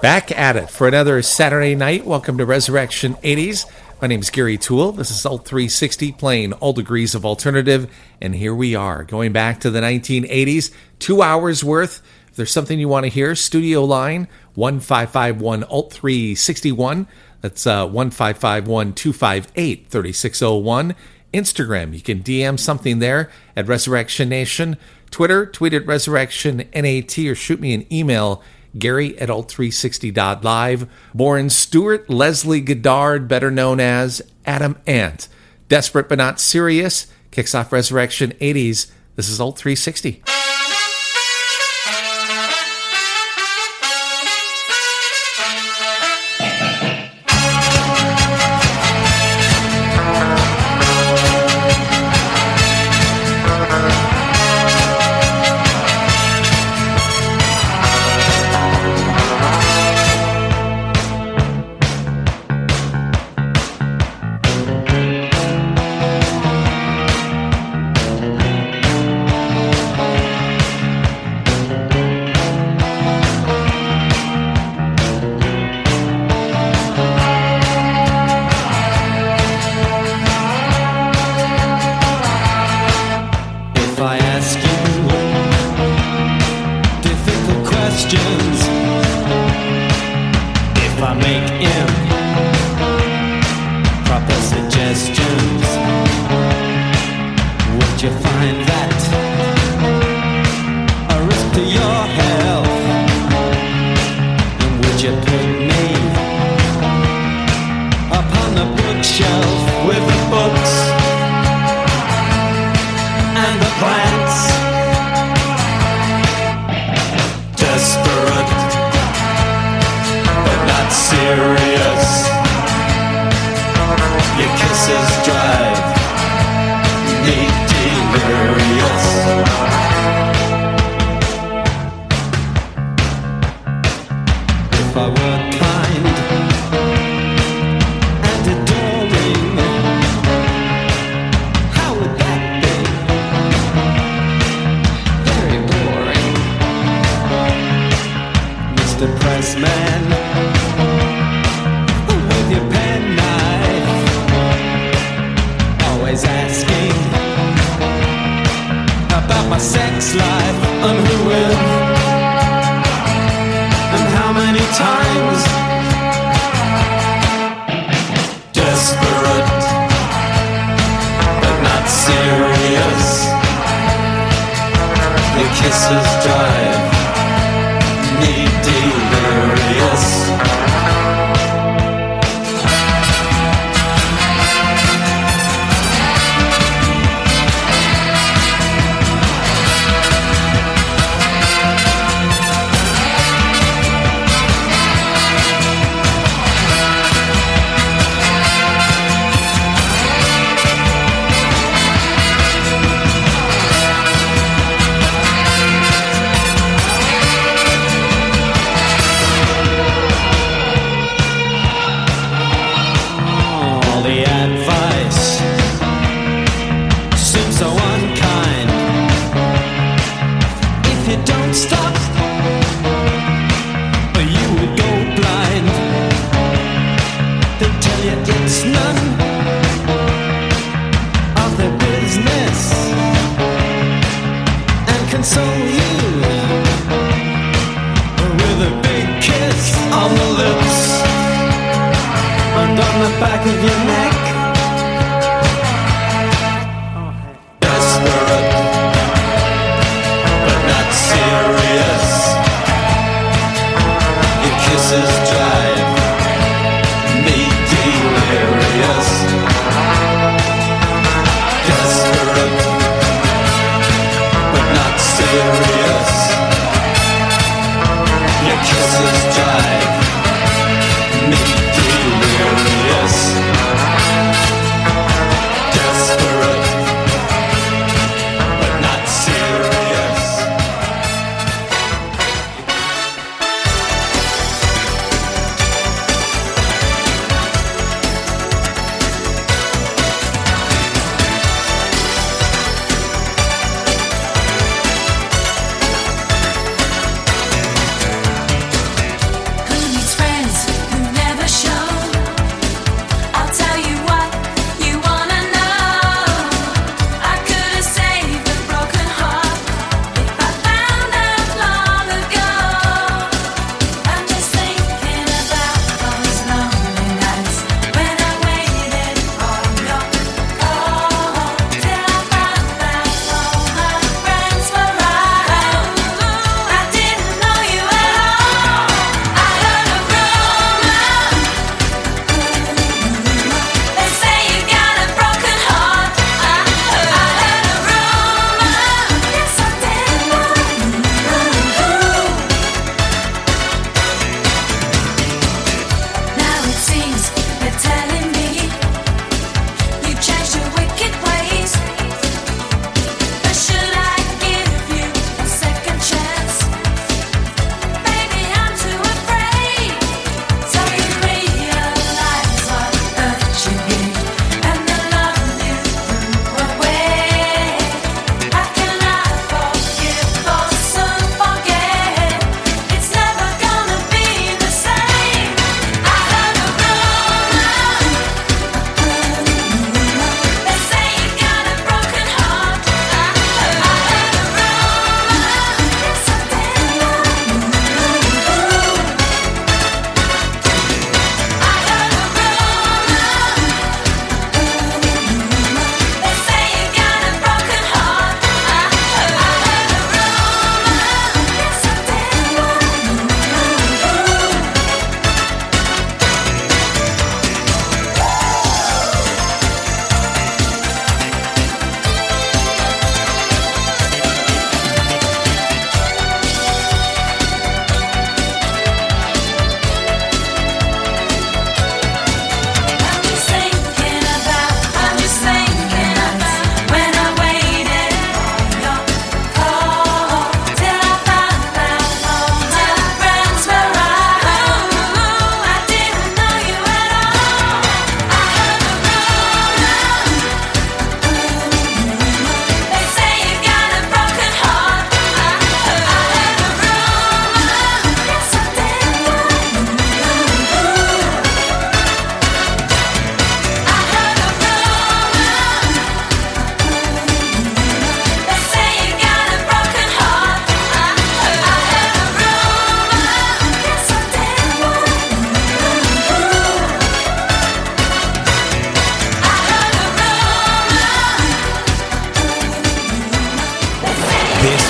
Back at it for another Saturday night. Welcome to Resurrection 80s. My name is Gary Thull. This is Alt 360 playing all degrees of alternative. And here we are going back to the 1980s, 2 hours worth. If there's something you want to hear, studio line 1551 Alt 361. That's 1551 258 3601. Instagram, you can DM something there at Resurrection Nation. Twitter, tweet at Resurrection NAT or shoot me an email, Gary at alt360.live. Born Stuart Leslie Goddard, better known as Adam Ant. Desperate but not serious, kicks off Resurrection 80s. This is Alt 360. Kisses drive me delirious.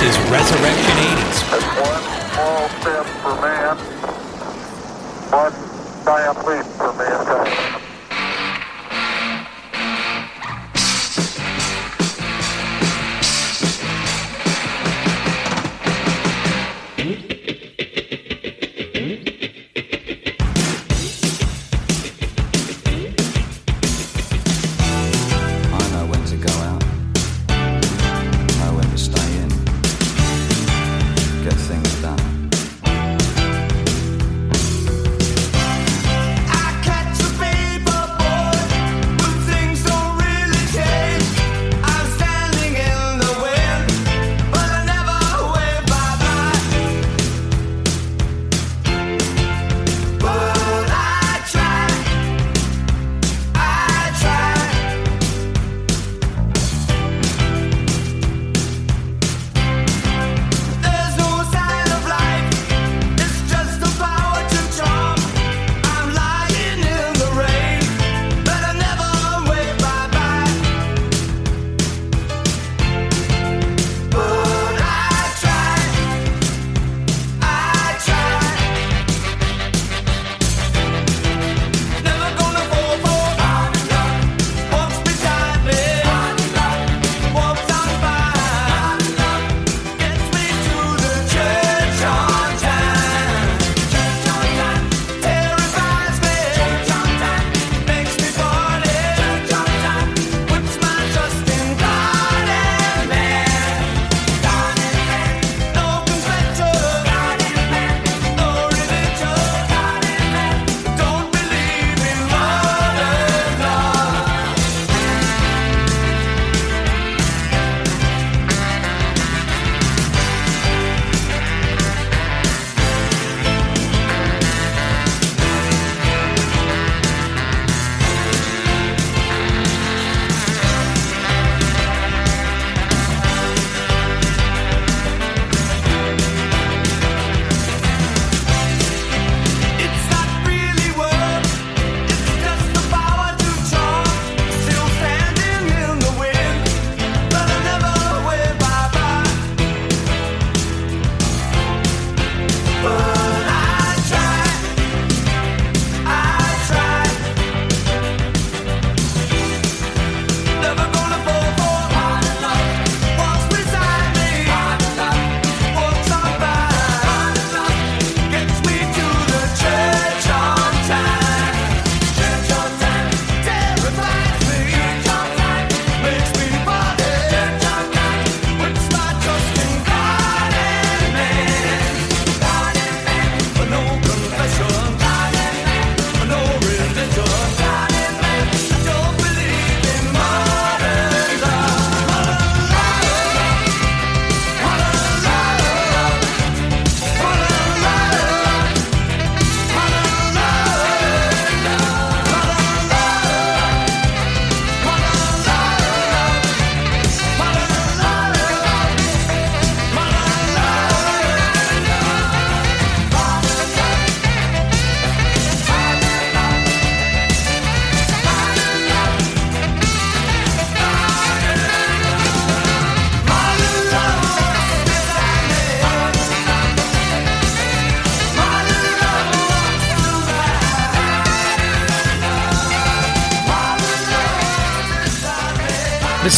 is Resurrection 80s. That's one small step for man, one giant leap for mankind.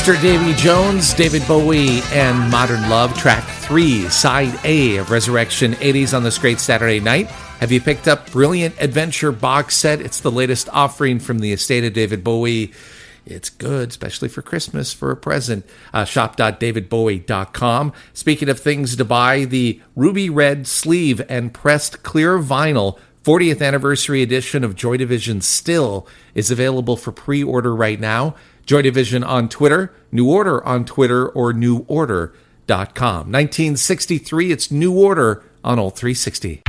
Mr. Davy Jones, David Bowie, and Modern Love, track 3, side A of Resurrection 80s on this great Saturday night. Have you picked up Brilliant Adventure box set? It's the latest offering from the estate of David Bowie. It's good, especially for Christmas, for a present. Shop.davidbowie.com. Speaking of things to buy, the ruby red sleeve and pressed clear vinyl 40th anniversary edition of Joy Division Still is available for pre-order right now. Joy Division on Twitter, New Order on Twitter, or neworder.com. 1963, it's New Order on Alt 360.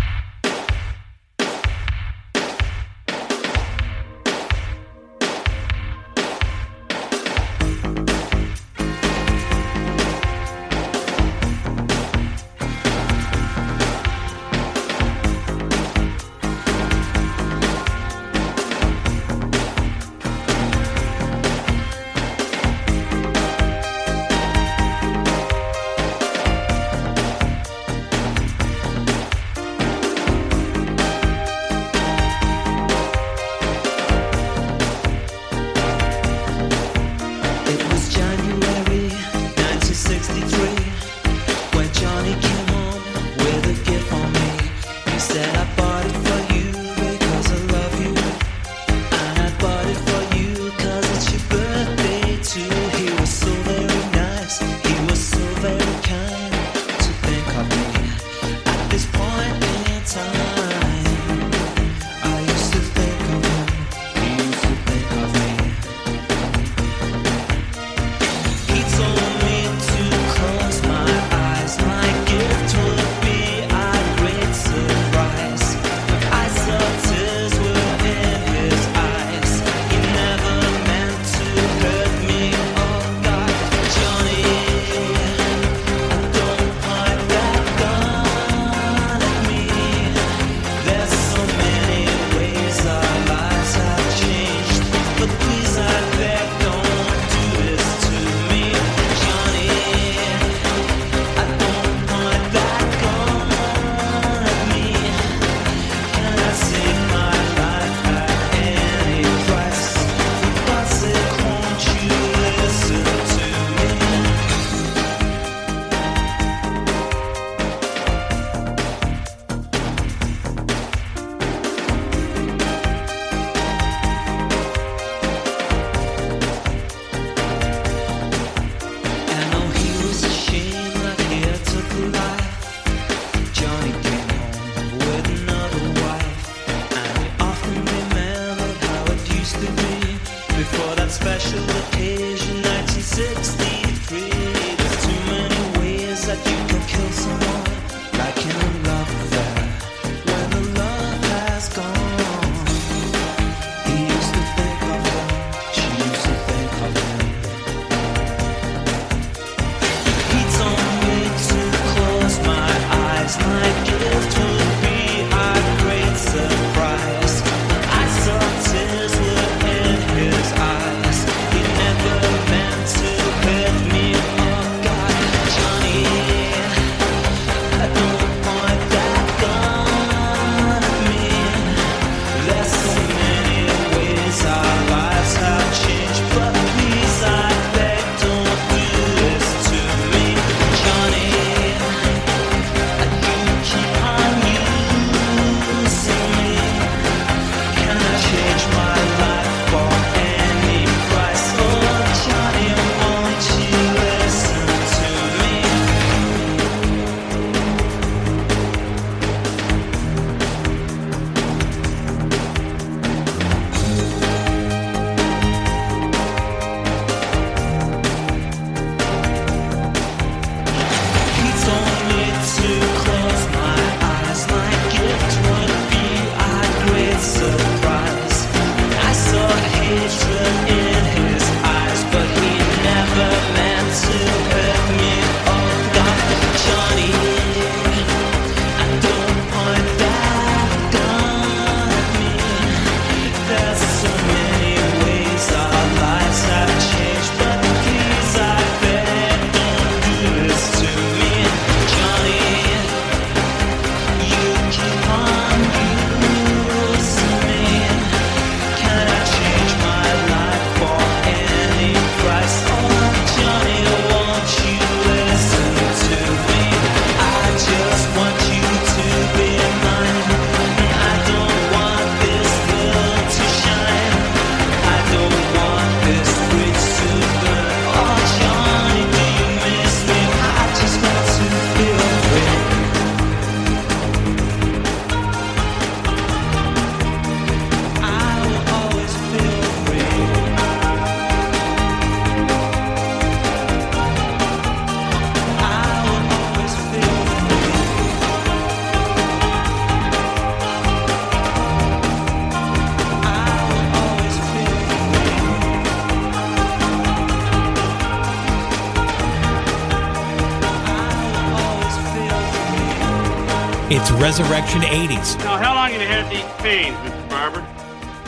It's Resurrection 80s. Now, how long have you had these pains, Mr. Barber?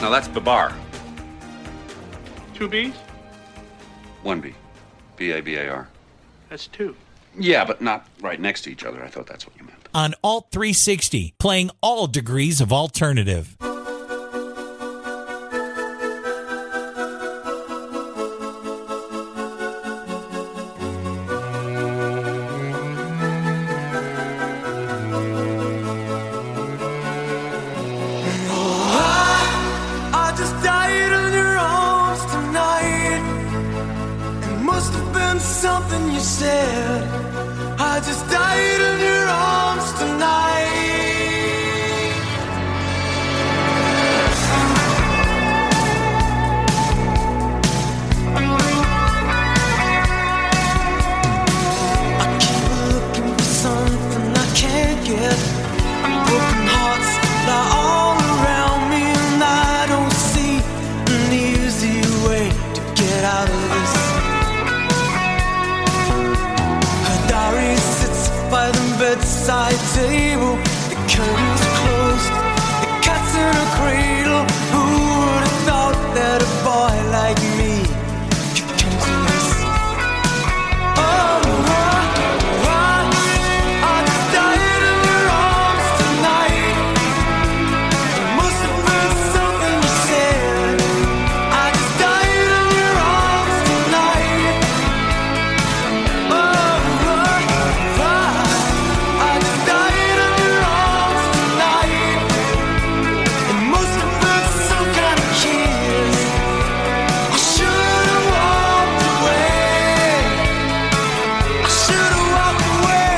Now that's Babar. 2 B's? 1B. B-A-B-A-R. That's 2. Yeah, but not right next to each other. I thought that's what you meant. On Alt 360, playing all degrees of alternative. I just died in your arms tonight. It must have been something you said. I just died in your arms tonight. I keep looking for something I can't get. Broken hearts lie all around me, and I don't see an easy way to get out of this. Her diary sits by the bedside table. The curtains closed, the cat's in a cradle. Who would have thought that a boy like me could come to this? I just died in your arms tonight. It must have been something you said. I just died in your arms tonight. I just died in your arms tonight. It must have been some kind of kiss. I should have walked away. I should have walked away.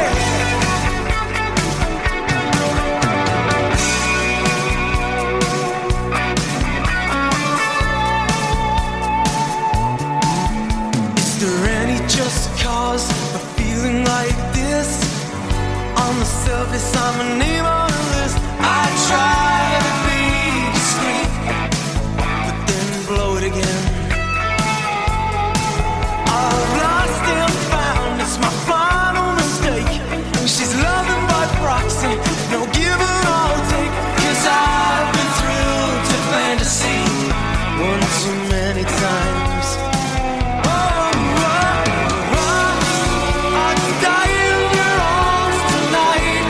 Is there any just cause for feeling like this? On the surface, I'm a name on a list. I try to be discreet, but then blow it again. I've lost and found, it's my final mistake. She's loving by proxy, no give and I'll take. 'Cause I've been through to fantasy one too many times. I just died in your arms tonight.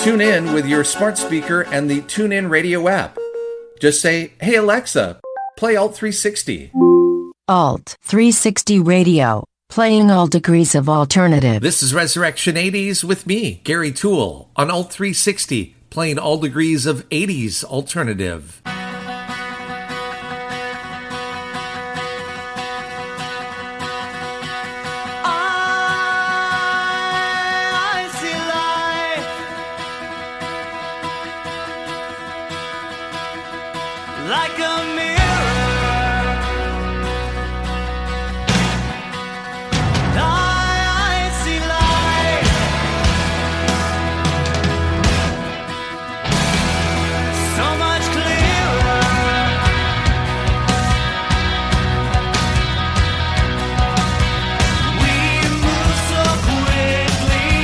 Tune in with your smart speaker and the TuneIn Radio app. Just say, "Hey Alexa, play Alt 360." Alt 360 Radio, playing all degrees of alternative. This is Resurrection 80s with me, Gary Toole, on Alt 360, playing all degrees of 80s alternative. I see life like a mirror. I see life so much clearer. We move so quickly.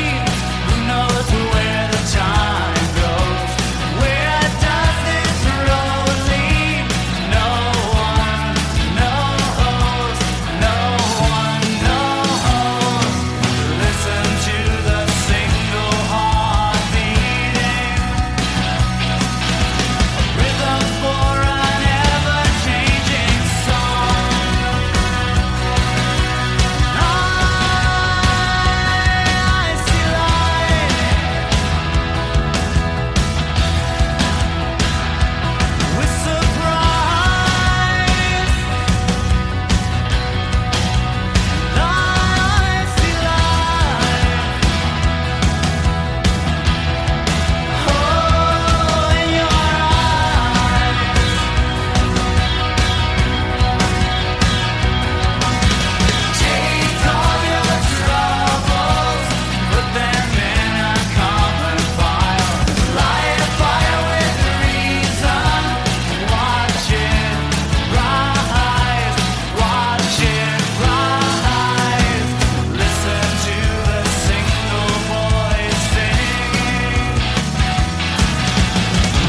Who knows where the time goes? Where does this road lead? No one knows. No one knows. Listen to the single heart beating, rhythm for an ever-changing song. I see light with surprise. I see light, oh, in your eyes. Take all your troubles, put them in a common file. Light a fire with reason. Watch it rise, watch it rise. Listen to the single voice singing,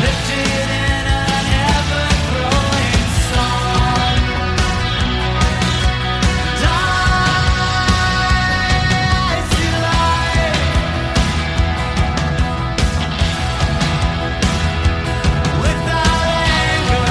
lifted in an ever-growing song. I see light without anger.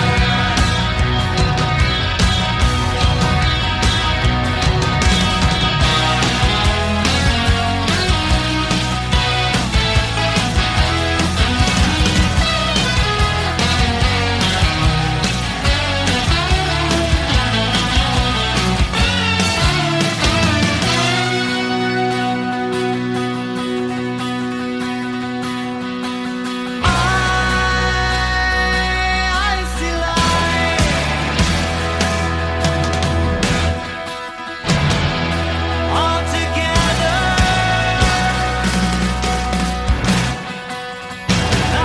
I see light all together. I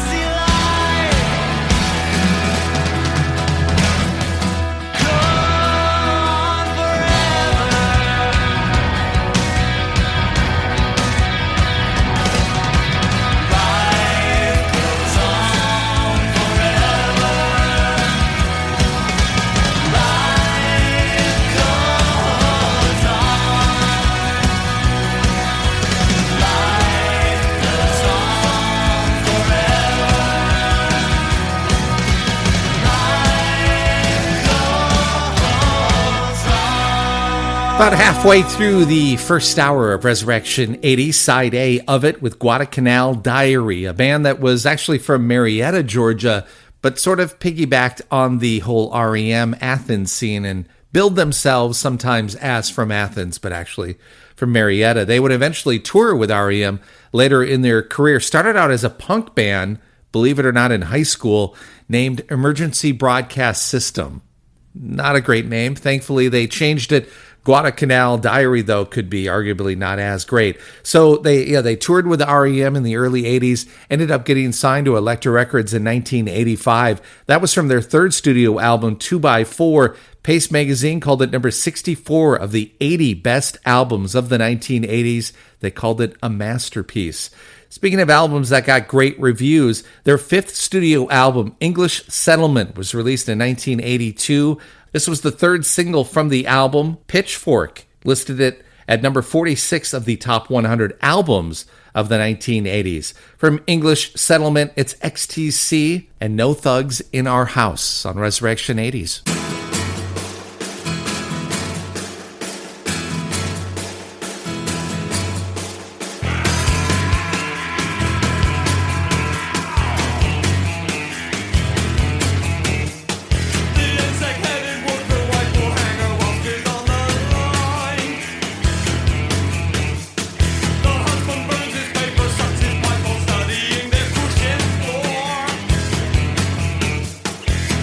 see light go on forever. Life goes on forever. Life goes on. Life goes on forever. Life goes on. About halfway through the first hour of Resurrection 80s, side A of it with Guadalcanal Diary, a band that was actually from Marietta, Georgia, but sort of piggybacked on the whole REM Athens scene and billed themselves sometimes as from Athens, but actually from Marietta. They would eventually tour with REM later in their career. Started out as a punk band, believe it or not, in high school, named Emergency Broadcast System. Not a great name. Thankfully, they changed it. Guadalcanal Diary, though, could be arguably not as great. So they toured with REM in the early 80s, ended up getting signed to Elektra Records in 1985. That was from their third studio album, 2x4. Pace Magazine called it number 64 of the 80 best albums of the 1980s. They called it a masterpiece. Speaking of albums that got great reviews, their fifth studio album, English Settlement, was released in 1982. This was the third single from the album. Pitchfork listed it at number 46 of the top 100 albums of the 1980s. From English Settlement, it's XTC and No Thugs in Our House on Resurrection 80s.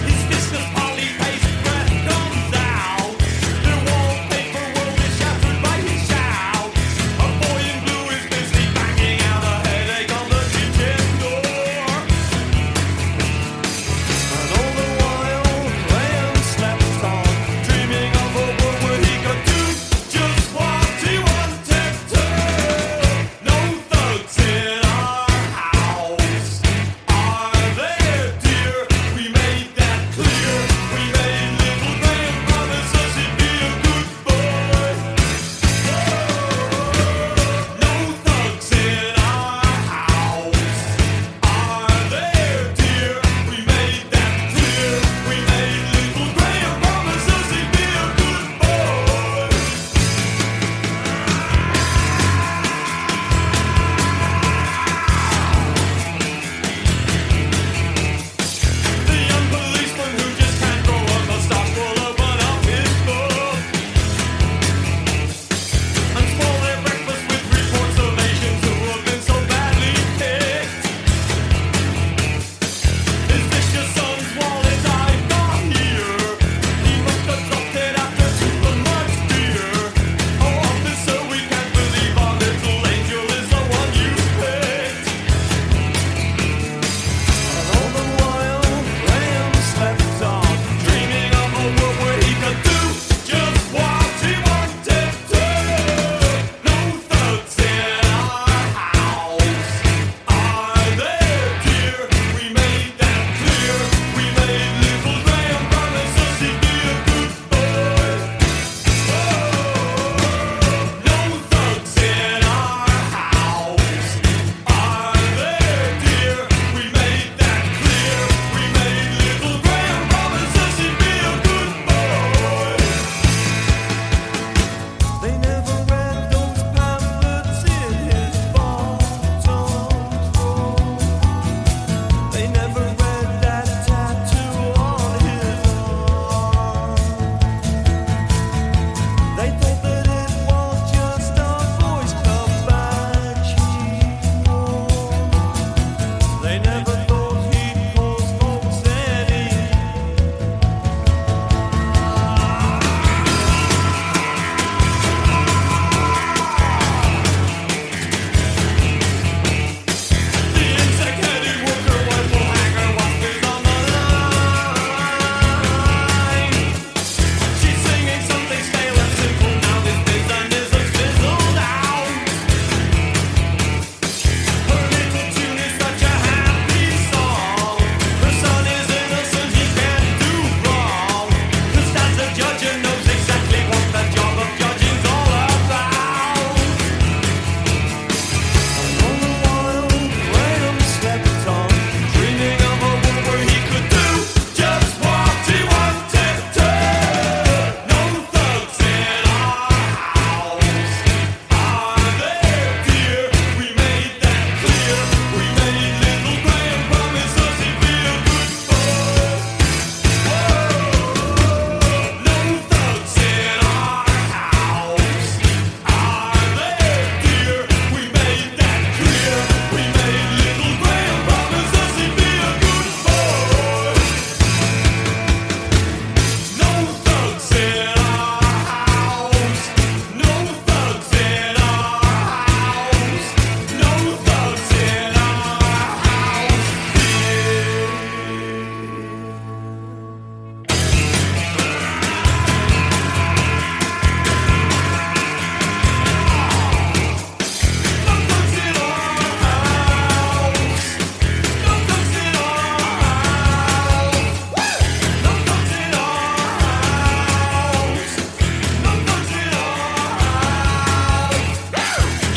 His business poly pays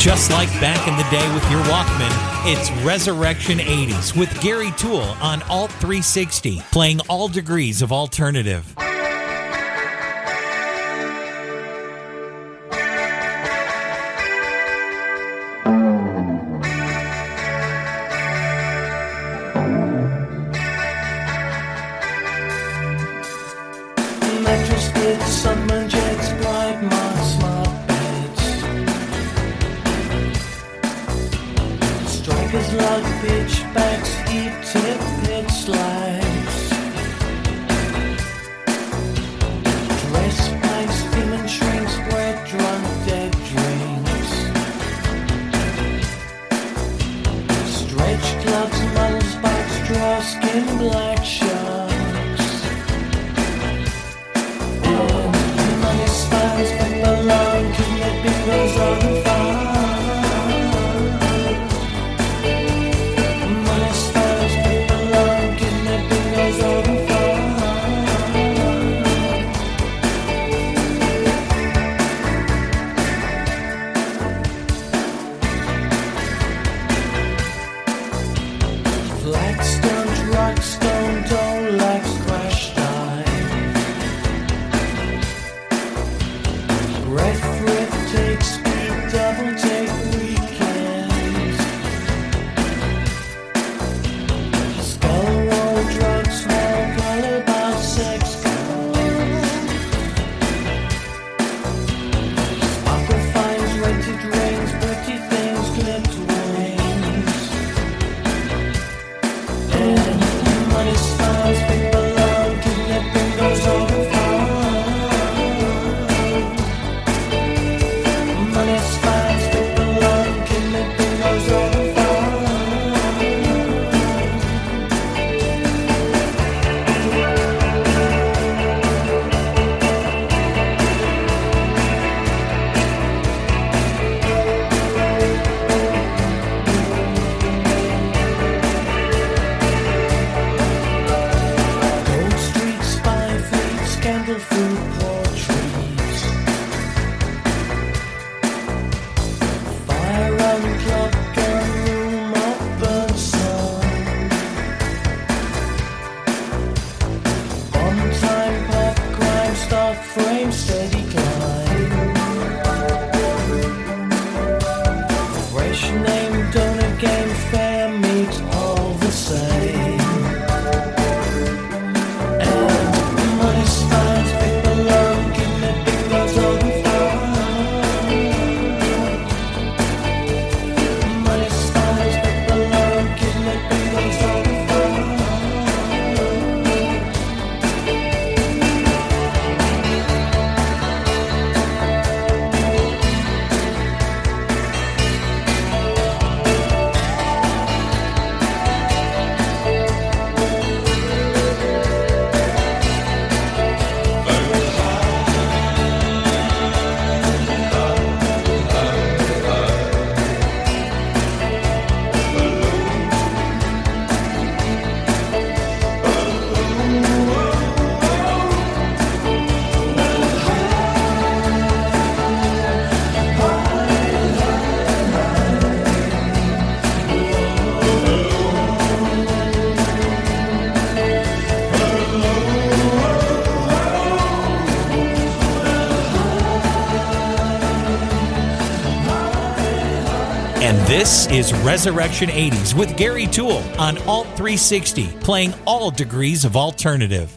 Just like back in the day with your Walkman, it's Resurrection 80s with Gary Toole on Alt 360, playing all degrees of alternative. Mattress beds, sunburn jets, bright marks, smart beds. Strikers like pitchbacks, E-tip pit slags. Dress planks, demon shrinks, bread drunk, dead dreams. Stretch clubs, models, bikes, draw skin, black sharks. Money spans, people long, kidnapping goes on fire. Money spans, people long, kidnapping goes on fire. Flagstone, drugstone, don't like crash dive. Breath, riff, take speed, double take weekends. Skull roll, drugs, small, all about sex calls. Sparkle finds, rented rings, pretty things, clipped wings. And money smiles, people love, kidnapping goes over far. Money spines, people love, kidnapping goes over far. Gold Street, spy fleets, candle food, portraits. Fire on clock, gun room, up burn sun. Bomb time, pop, crime, start frame, steady climb. Fresh name, donor game, fair meet, all the same. And money spines, people love, kidnapping goes on fire. Money spines, people love, kidnapping goes on fire. And this is Resurrection 80s with Gary Toole on Alt 360, playing all degrees of alternative.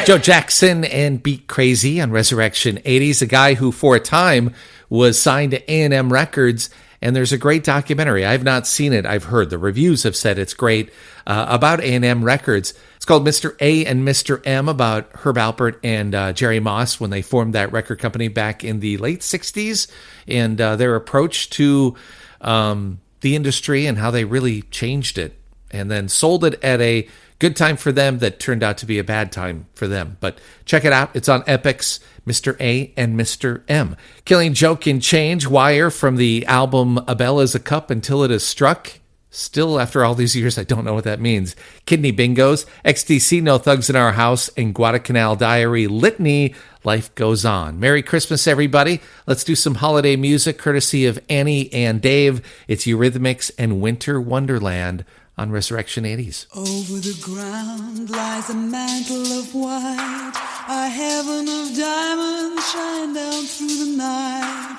Joe Jackson and Beat Crazy on Resurrection 80s, a guy who for a time was signed to A&M Records, and there's a great documentary. I've not seen it. I've heard the reviews have said it's great about A&M Records. It's called Mr. A and Mr. M, about Herb Alpert and Jerry Moss when they formed that record company back in the late 60s, and their approach to the industry and how they really changed it and then sold it at a good time for them that turned out to be a bad time for them. But check it out. It's on Epix, Mr. A and Mr. M. Killing Joke and Change, Wire from the album A Bell is a Cup Until It Is Struck. Still, after all these years, I don't know what that means. Kidney Bingos, XTC, No Thugs in Our House, and Guadalcanal Diary, Litany, Life Goes On. Merry Christmas, everybody. Let's do some holiday music courtesy of Annie and Dave. It's Eurythmics and Winter Wonderland on Resurrection 80s. Over the ground lies a mantle of white, a heaven of diamonds shine down through the night.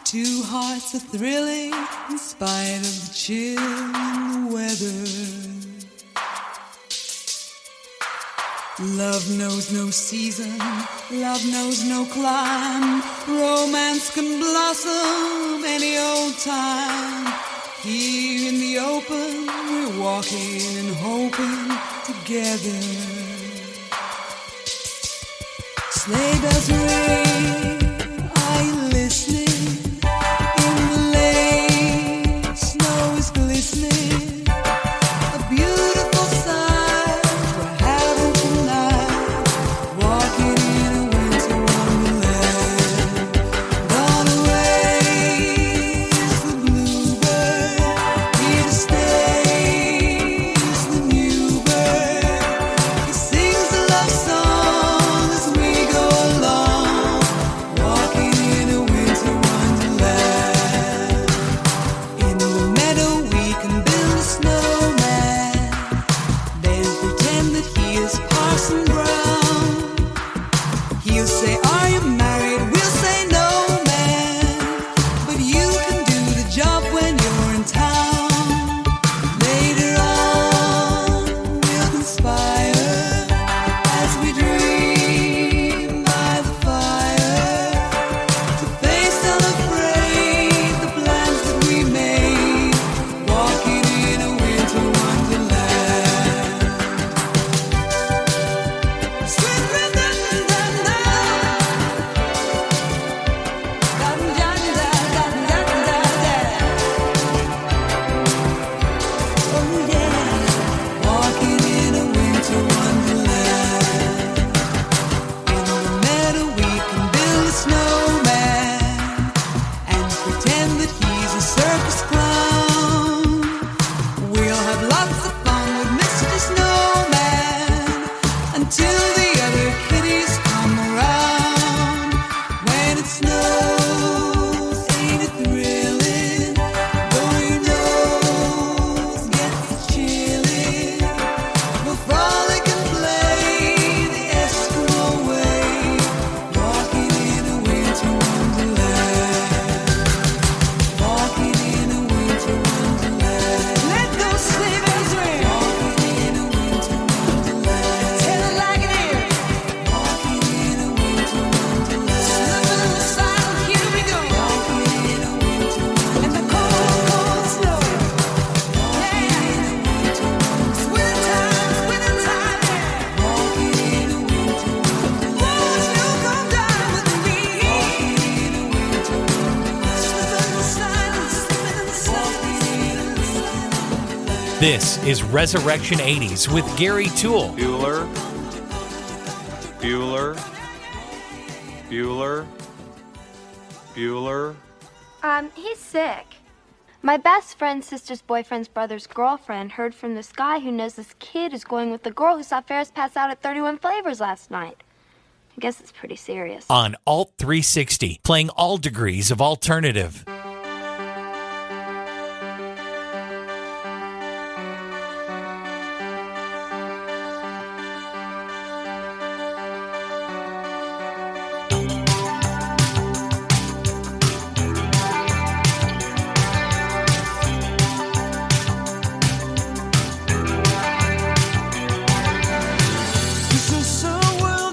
Two hearts are thrilling in spite of the chill in the weather. Love knows no season, love knows no clime. Romance can blossom any old time. Here in the open, we're walking and hoping together. Sleigh bells ring, are you listening? In the lane, snow is glistening. A beautiful sight we're having tonight. Walking in a winter wonderland. Gone away is the bluebird. Here to stay is the new bird. He sings a love song as we go along, walking in a winter wonderland. In the meadow we can build a snowman, then pretend that he is Parson Brown. He'll say, are you married? We'll say, no, man. But you can do the job when you're in town. Later on, we'll conspire as we dream by the fire to face unafraid the plans that we made, walking in a winter wonderland. Sweet rhythm, oh yeah, walking in a winter wonderland. In the meadow we can build a snowman and pretend that he's a circus clown. We'll have lots of fun with Mr. Snowman until the other kitties come around. When it snows, ain't it thrilling? Though your nose gets chilly, we'll frolic and play the Eskimo way, walking in a winter wonderland. Walking in a winter wonderland. Let those sleigh bells ring. Walking in a winter wonderland. Tell it like it is. Walking in a winter wonderland. Slipping in the saddle, here we go. Walking in a winter wonderland. And the cold, cold snow. Walking in a winter wonderland. Winter time, yeah. Walking in a winter wonderland. Won't you come down with me? Walking in a winter wonderland. Slipping in the saddle, slipping in the saddle. This is Resurrection 80s with Gary Toole. Bueller. Bueller. Bueller. Bueller. He's sick. My best friend's sister's boyfriend's brother's girlfriend heard from this guy who knows this kid is going with the girl who saw Ferris pass out at 31 Flavors last night. I guess it's pretty serious. On Alt 360, playing all degrees of alternative. Is this a world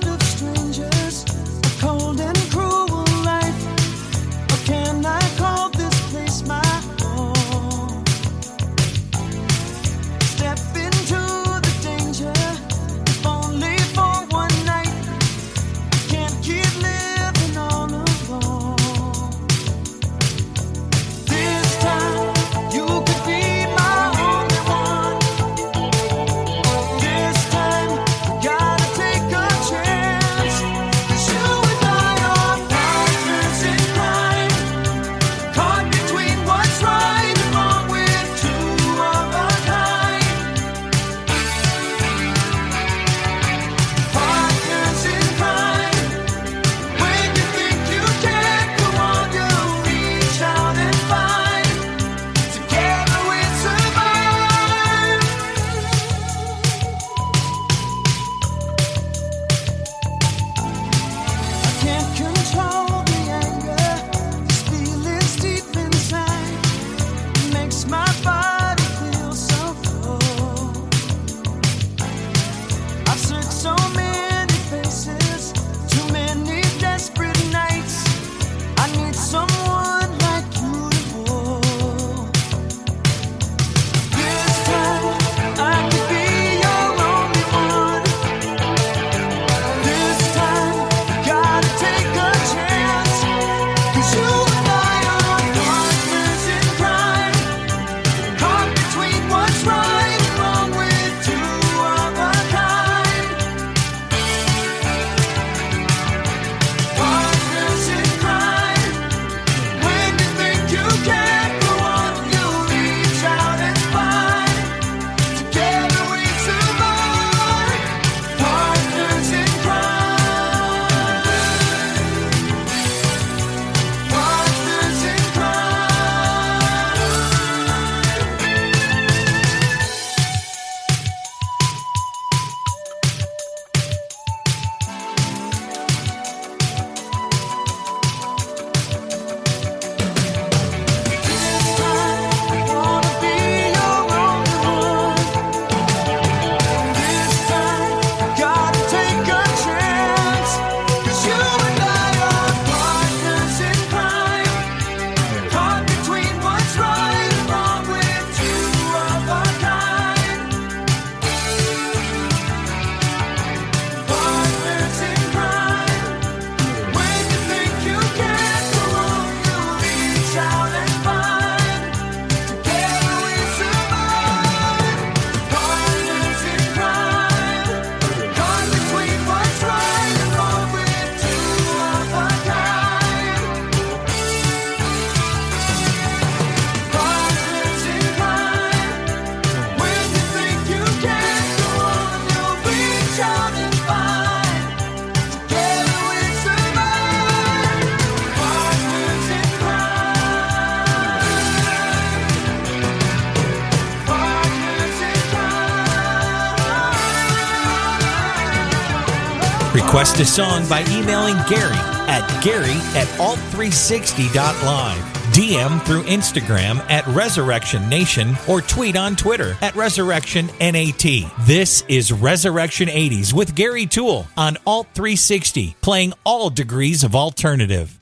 Request a song by emailing Gary@alt360.live. DM through Instagram @ResurrectionNation or tweet on Twitter @ResurrectionNAT. This is Resurrection 80s with Gary Toole on Alt 360, playing all degrees of alternative.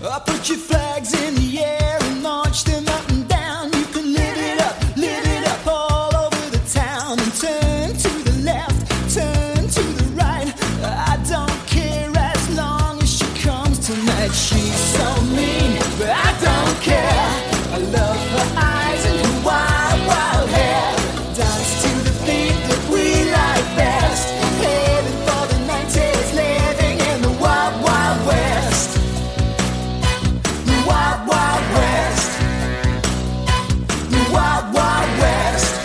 Put your flags in the air and launch them up and down. You can live it up all over the town. And turn to the left, turn to the right. I don't care as long as she comes tonight. She's so mean, but I don't care. I love her eyes and her wild, wild hair. Dance to the beat that we like best. Heading for the 90s, living in the wild, wild west. The wild, wild west. The wild, wild west.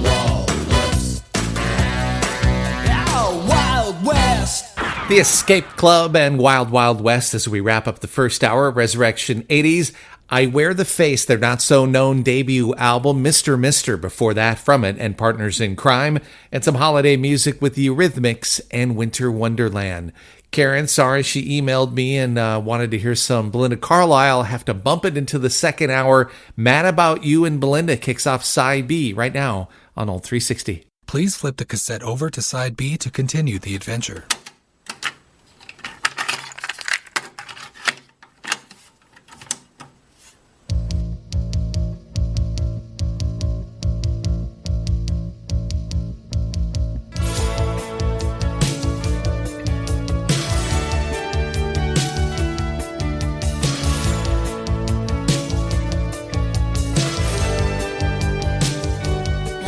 Wild west. Oh, wild west. The Escape Club and Wild Wild West as we wrap up the first hour of Resurrection 80s. I Wear the Face, their not-so-known debut album, Mr. Mister, before that from it, and Partners in Crime, and some holiday music with the Eurythmics and Winter Wonderland. Karen, sorry, she emailed me and wanted to hear some Belinda Carlisle. Have to bump it into the second hour. Mad About You and Belinda kicks off Side B right now on Old 360. Please flip the cassette over to Side B to continue the adventure.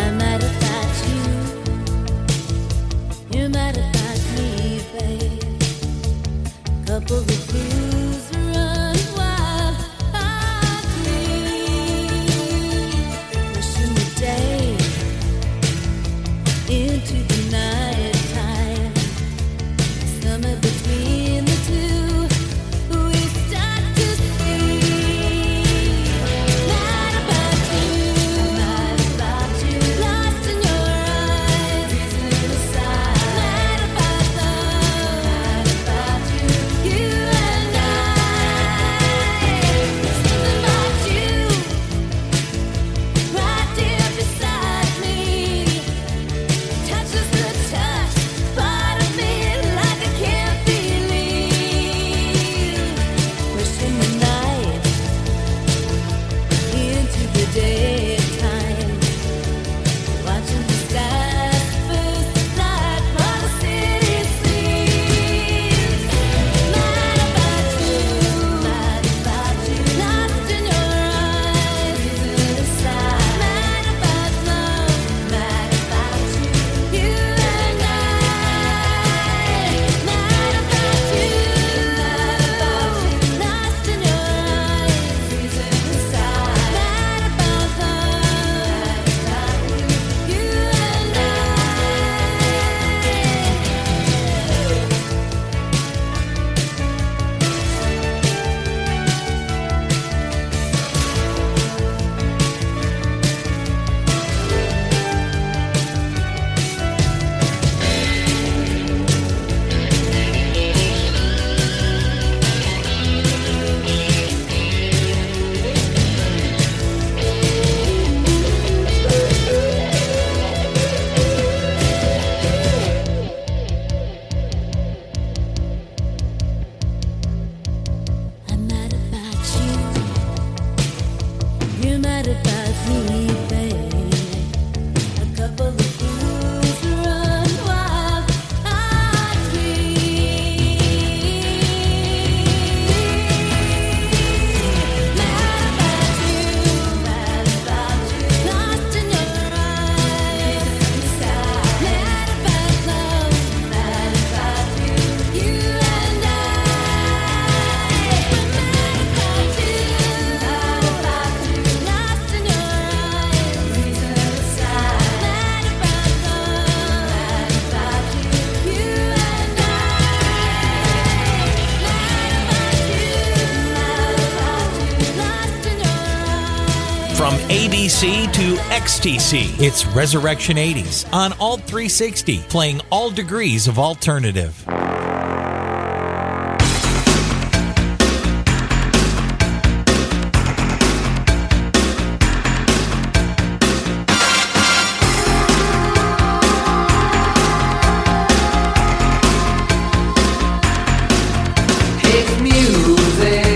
I'm mad about you. You're mad about me, babe. Couple of blues run wild on me. Wishing the day into the night time. Somewhere between the two, we start to see. Mad about you, lost in your eyes. Mad about love, you and I. Something about you, right here beside me. Touches the touch, part of me like I can't believe. Wishing the night into the daytime, watching the skies first light for the city sleeps. Mad about you, lost in your eyes. Mad about love, mad about you and I. Mad about you, lost in your eyes. Mad about love, you and I. I'm mad about you. You're mad about me, babe. A couple of fools run wild on me. Mad about you, lost in your eyes. Mad about love, mad about you and I. Lost in your From ABC to XTC, it's Resurrection 80s on Alt 360, playing all degrees of alternative. Hit music.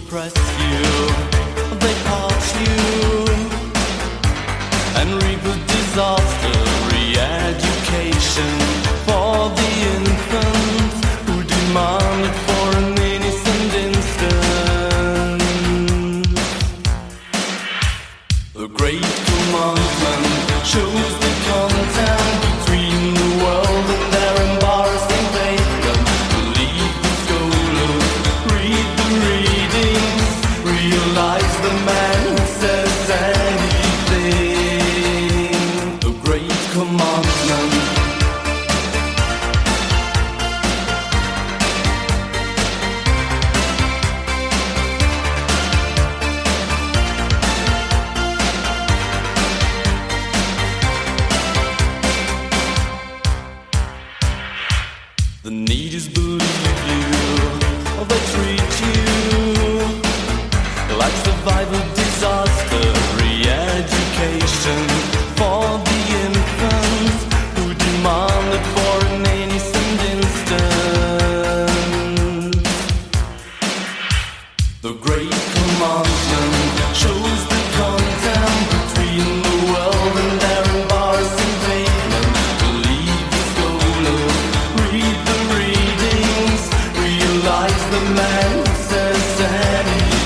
suppress you, they parch you and reap a disaster. Re-education for the infants who demand it for an innocent instant. The great commandment shows the content between the world and their embarrassing pavement. Believe the scholars, read the readings, realize the man who says anything. The great commandment. The need is believe you, or they treat you like survival disaster. Re-education for the infants who demand it for an innocent instant. The great commandment shows the content between the world and their embarrassing pavement. Believe the scholars, read the readings, realize the man who says anything.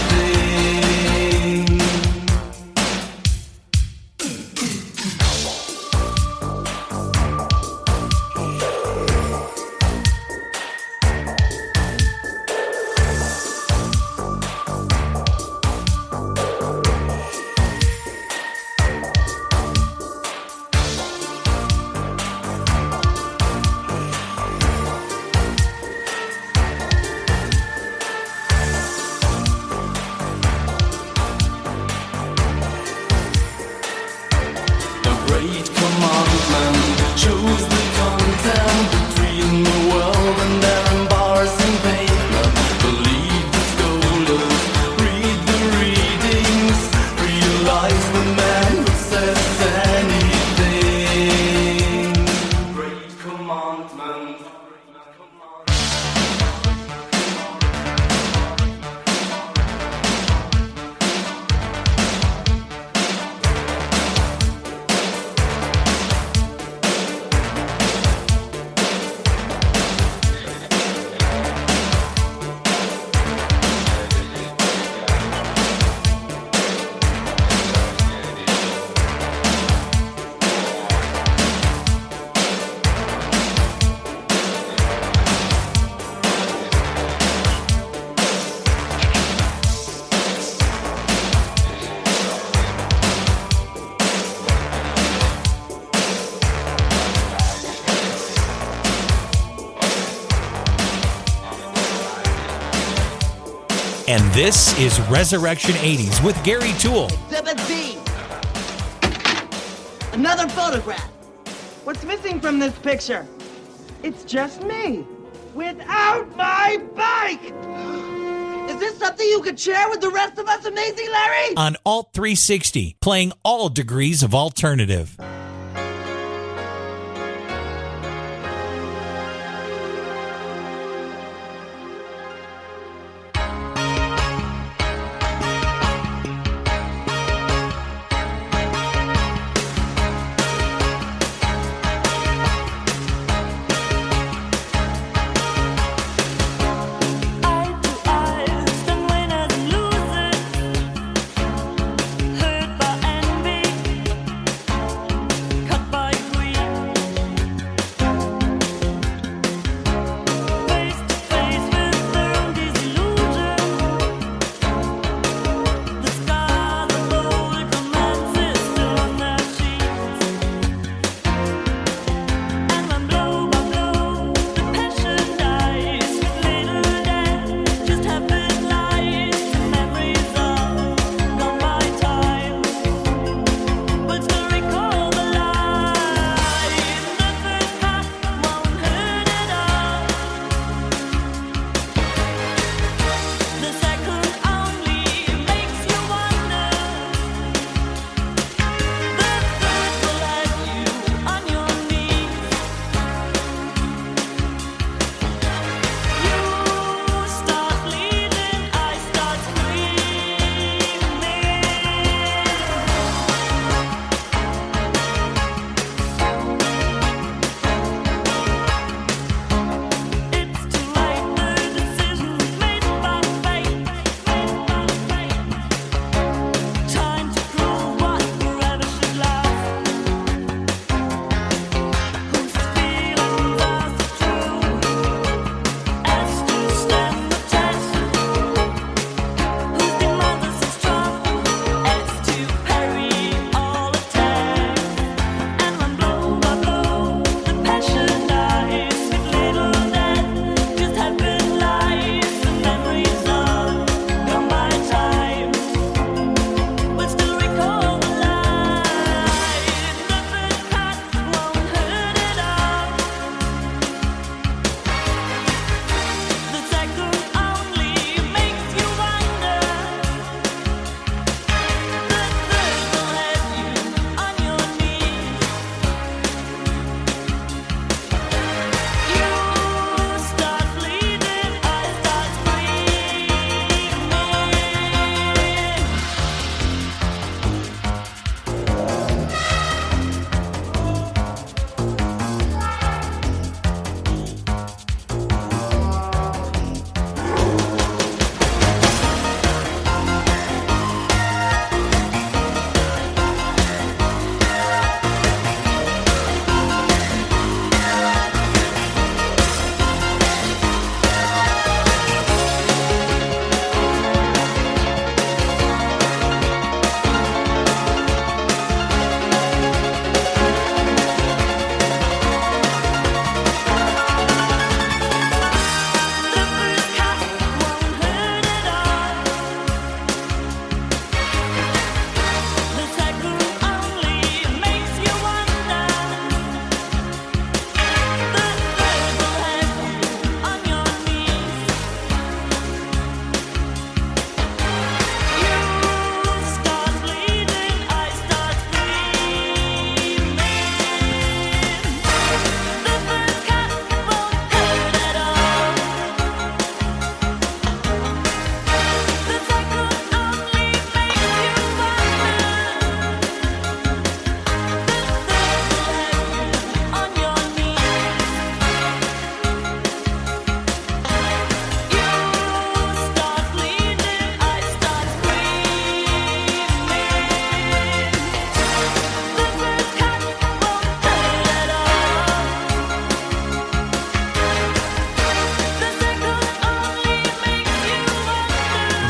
The great commandment shows the content between the world and their embarrassing pavement. Believe the scholars, read the readings, realize the man who says anything. Great commandment. And this is Resurrection 80s with Gary Toole. Exhibit B. Another photograph. What's missing from this picture? It's just me, without my bike! Is this something you could share with the rest of us, Amazing Larry? On Alt 360, playing all degrees of alternative. Hurt by envy,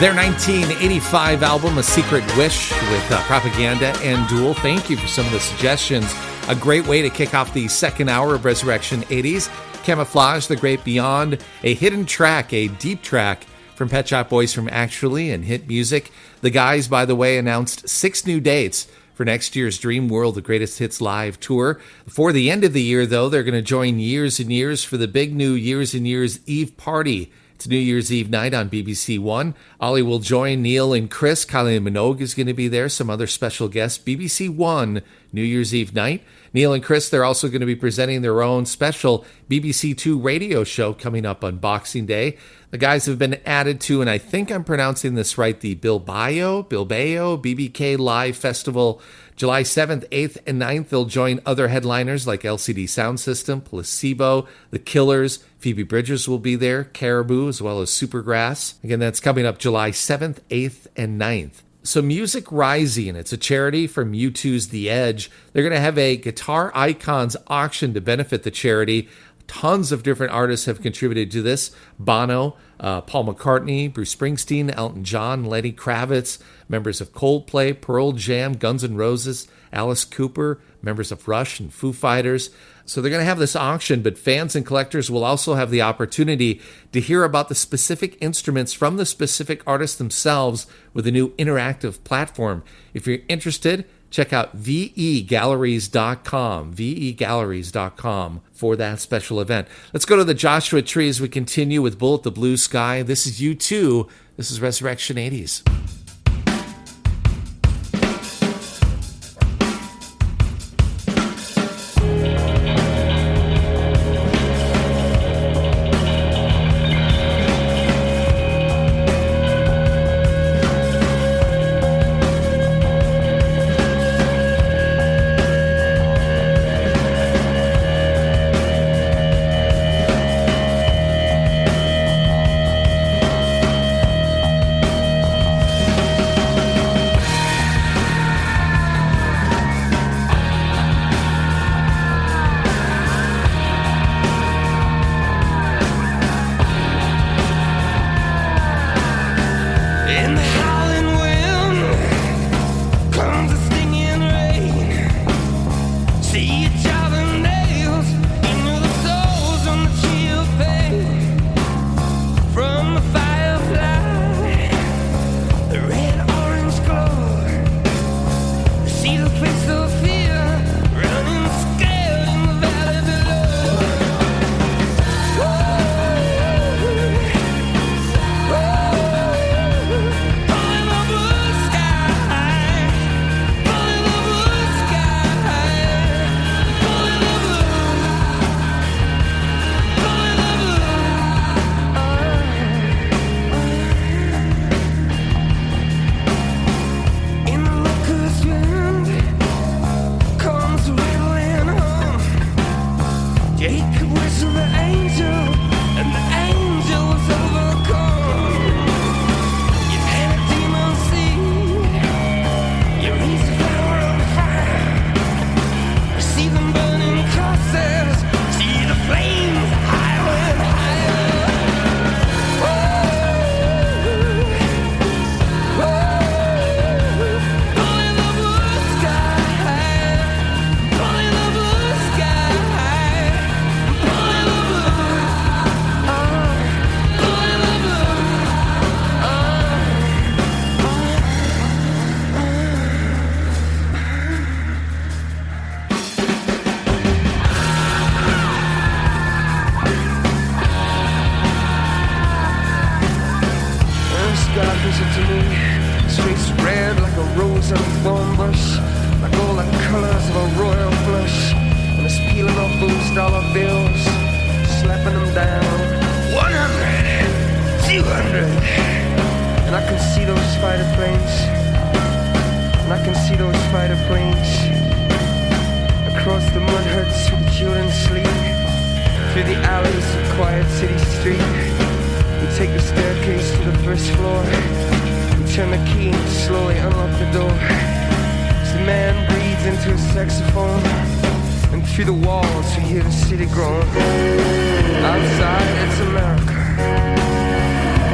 Their 1985 album, A Secret Wish, with Propaganda and Duel. Thank you for some of the suggestions. A great way to kick off the second hour of Resurrection 80s. Camouflage, The Great Beyond, a hidden track, a deep track from Pet Shop Boys from Actually and Hit Music. The guys, by the way, announced 6 new dates for next year's Dream World, the Greatest Hits Live Tour. For the end of the year, though, they're going to join Years and Years for the big new Years and Years Eve party. It's New Year's Eve night on BBC One. Ollie will join Neil and Chris. Kylie Minogue is going to be there. Some other special guests. BBC One, New Year's Eve night. Neil and Chris, they're also going to be presenting their own special BBC Two radio show coming up on Boxing Day. The guys have been added to, and I think I'm pronouncing this right, the Bilbao BBK Live Festival. July 7th, 8th, and 9th, they'll join other headliners like LCD Sound System, Placebo, The Killers, Phoebe Bridgers will be there, Caribou, as well as Supergrass. Again, that's coming up July 7th, 8th, and 9th. So Music Rising, it's a charity from U2's The Edge. They're going to have a Guitar Icons auction to benefit the charity. Tons of different artists have contributed to this. Bono, Paul McCartney, Bruce Springsteen, Elton John, Lenny Kravitz, members of Coldplay, Pearl Jam, Guns N' Roses, Alice Cooper, members of Rush and Foo Fighters. So they're going to have this auction, but fans and collectors will also have the opportunity to hear about the specific instruments from the specific artists themselves with a new interactive platform. If you're interested, check out vegalleries.com for that special event. Let's go to the Joshua Tree as we continue with Bullet the Blue Sky. This is U2. This is Resurrection 80s.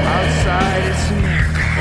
Outside it's America.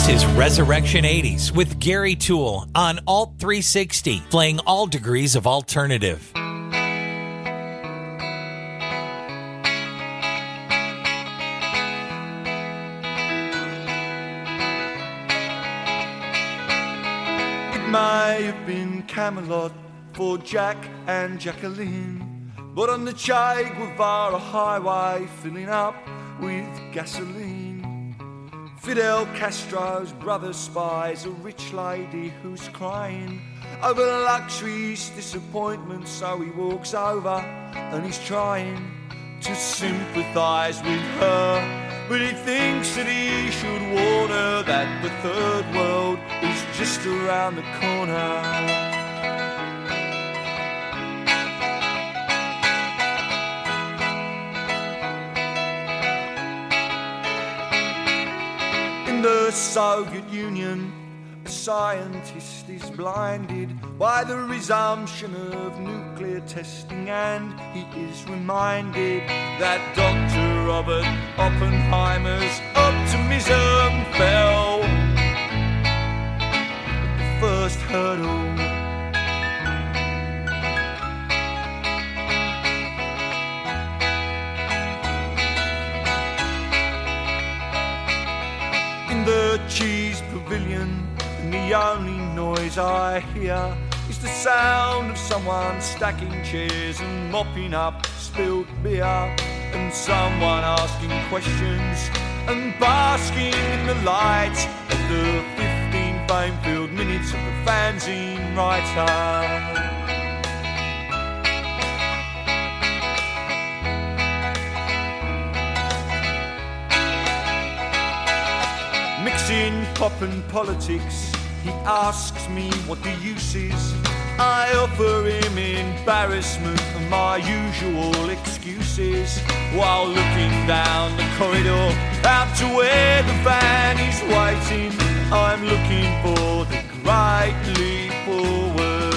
This is Resurrection 80s with Gary Toole on Alt 360, playing all degrees of alternative. It may have been Camelot for Jack and Jacqueline, but on the Che Guevara highway filling up with gasoline. Fidel Castro's brother spies a rich lady who's crying over luxury's disappointment, so he walks over and he's trying to sympathise with her, but he thinks that he should warn her that the third world is just around the corner. The Soviet Union, The scientist is blinded by the resumption of nuclear testing, and he is reminded that Dr. Robert Oppenheimer's optimism fell at the first hurdle. In the cheese pavilion, and the only noise I hear is the sound of someone stacking chairs and mopping up spilled beer, and someone asking questions and basking in the light of the 15 fame-filled minutes of the fanzine writer. Mixing pop and politics, he asks me what the use is. I offer him embarrassment and my usual excuses, while looking down the corridor out to where the van is waiting. I'm looking for the great leap forward.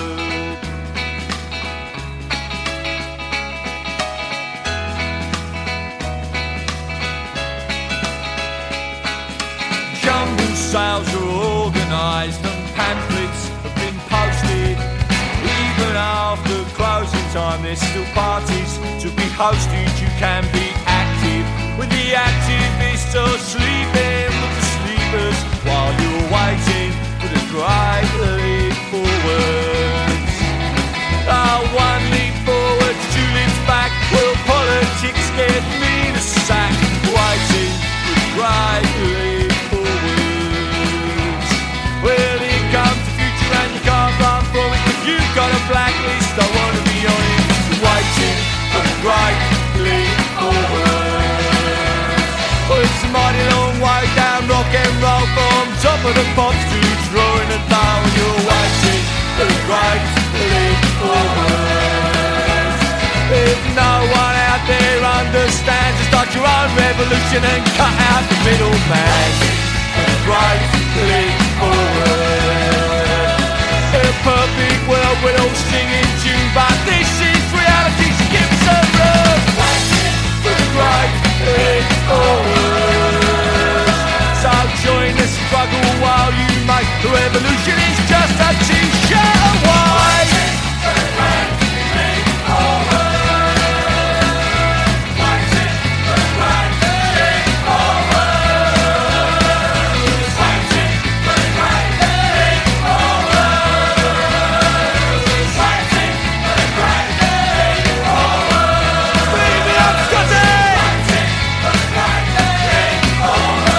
Jumble sales are organised and pamphlets have been posted. Even after closing time, there's still parties to be hosted. You can be active with the activists, or sleeping with the sleepers while you're waiting for the great leap forwards. One leap forwards, 2 leaps back. Will politics get me the sack? Waiting for the great leap forwards. Well, here comes the future and you can't run from it. If you've got a blacklist, I want to be on it. Waiting for the great leap forwards. Well, it's a mighty long way down rock and roll, from top of the pops to drawing a thou. You're waiting for the great leap forwards. If no one out there understands, just start your own revolution and cut out the middleman. The great leap forward. In a perfect world we'll all sing in tune, but this is reality, so give me some love. Waiting for the great leap forward. So join the struggle while you make the revolution is just a t-shirt away. Waiting for the great leap forward. Waiting for the great leap forward. Waiting for the great leap forward. Waiting for the great leap forward. Leave me up, Scotty! Waiting for the great leap forward.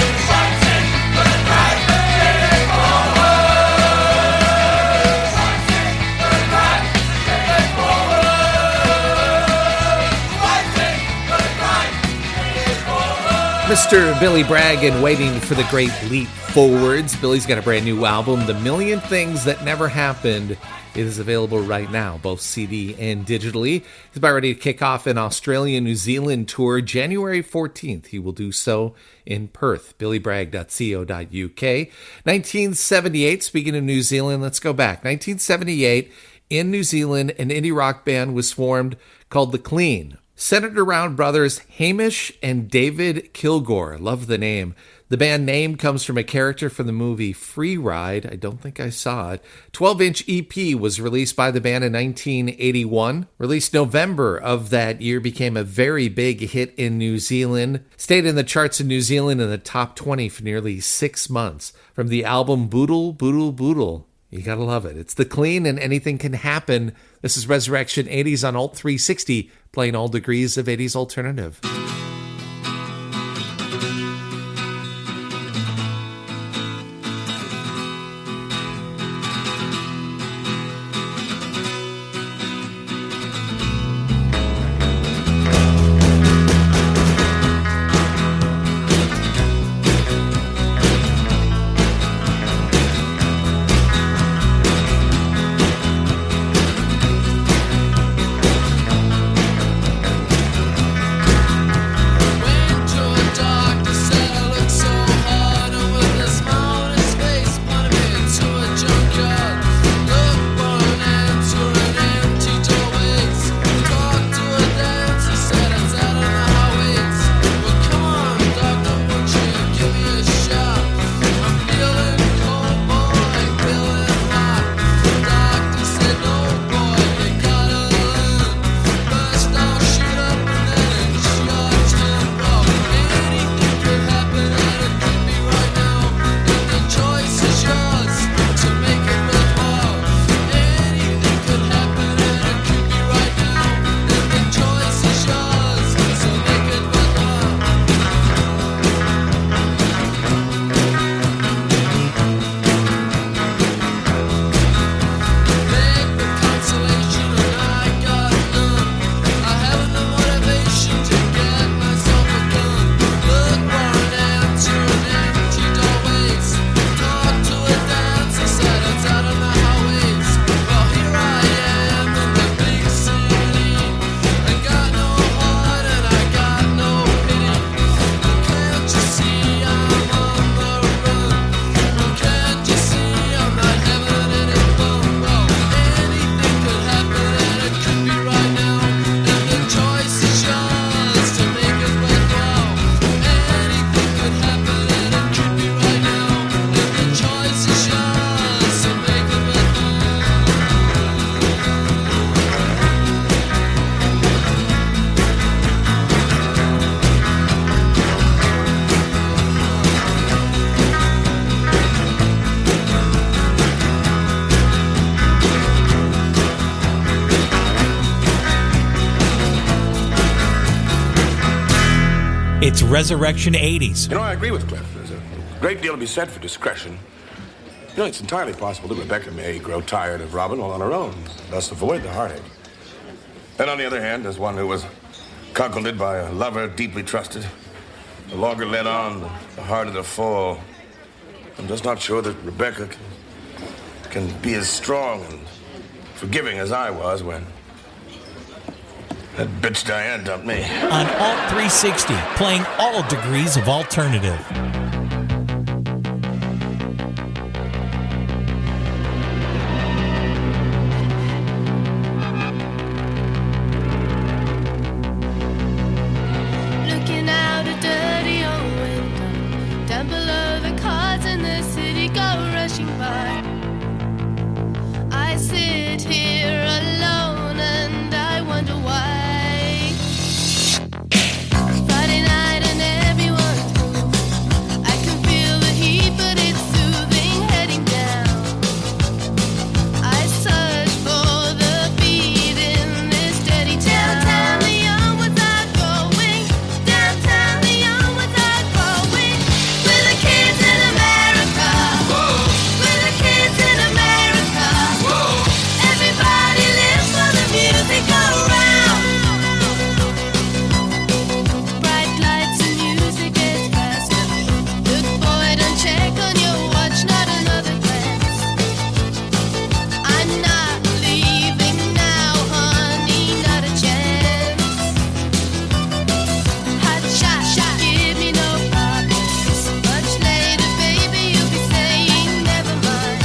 Waiting for the great leap forward. Waiting for the great leap forward. Mr. Billy Bragg and Waiting for the Great Leap Forwards. Billy's got a brand new album, The Million Things That Never Happened. It is available right now, both CD and digitally. He's about ready to kick off an Australia-New Zealand tour January 14th. He will do so in Perth, billybragg.co.uk. 1978, speaking of New Zealand, let's go back. 1978, in New Zealand, an indie rock band was formed called The Clean. Centered around brothers Hamish and David Kilgore. Love the name. The band name comes from a character from the movie Free Ride. I don't think I saw it. 12-inch EP was released by the band in 1981. Released November of that year, became a very big hit in New Zealand. Stayed in the charts in New Zealand in the top 20 for nearly 6 months. From the album Boodle, Boodle, Boodle. You gotta love it. It's The Clean and Anything Can Happen. This is Resurrection 80s on Alt 360, playing all degrees of 80s alternative. Went to a doctor, said It's Resurrection 80s. You know, I agree with Cliff. There's a great deal to be said for discretion. You know, it's entirely possible that Rebecca may grow tired of Robin while on her own, thus avoid the heartache. And on the other hand, as one who was cuckolded by a lover deeply trusted, the longer led on, the harder the fall. I'm just not sure that Rebecca can be as strong and forgiving as I was when that bitch Diane dumped me. On Alt 360, playing all degrees of alternative. Looking out a dirty old window, down below the cars in the city go rushing by. I sit here alone and I wonder why. Friday night and everyone's moved. I can feel the heat, but it's soothing heading down. I search for the beat in this dirty town. Downtown Leon without going. Downtown Leon without going. We're the kids in America. We're the kids in America. Everybody lives for the music around. Bright lights and music gets faster. Look, boy, don't check on your watch, not another glance. I'm not leaving now, honey, not a chance. Hot shot, give me no problems. Much later, baby, you'll be saying never mind.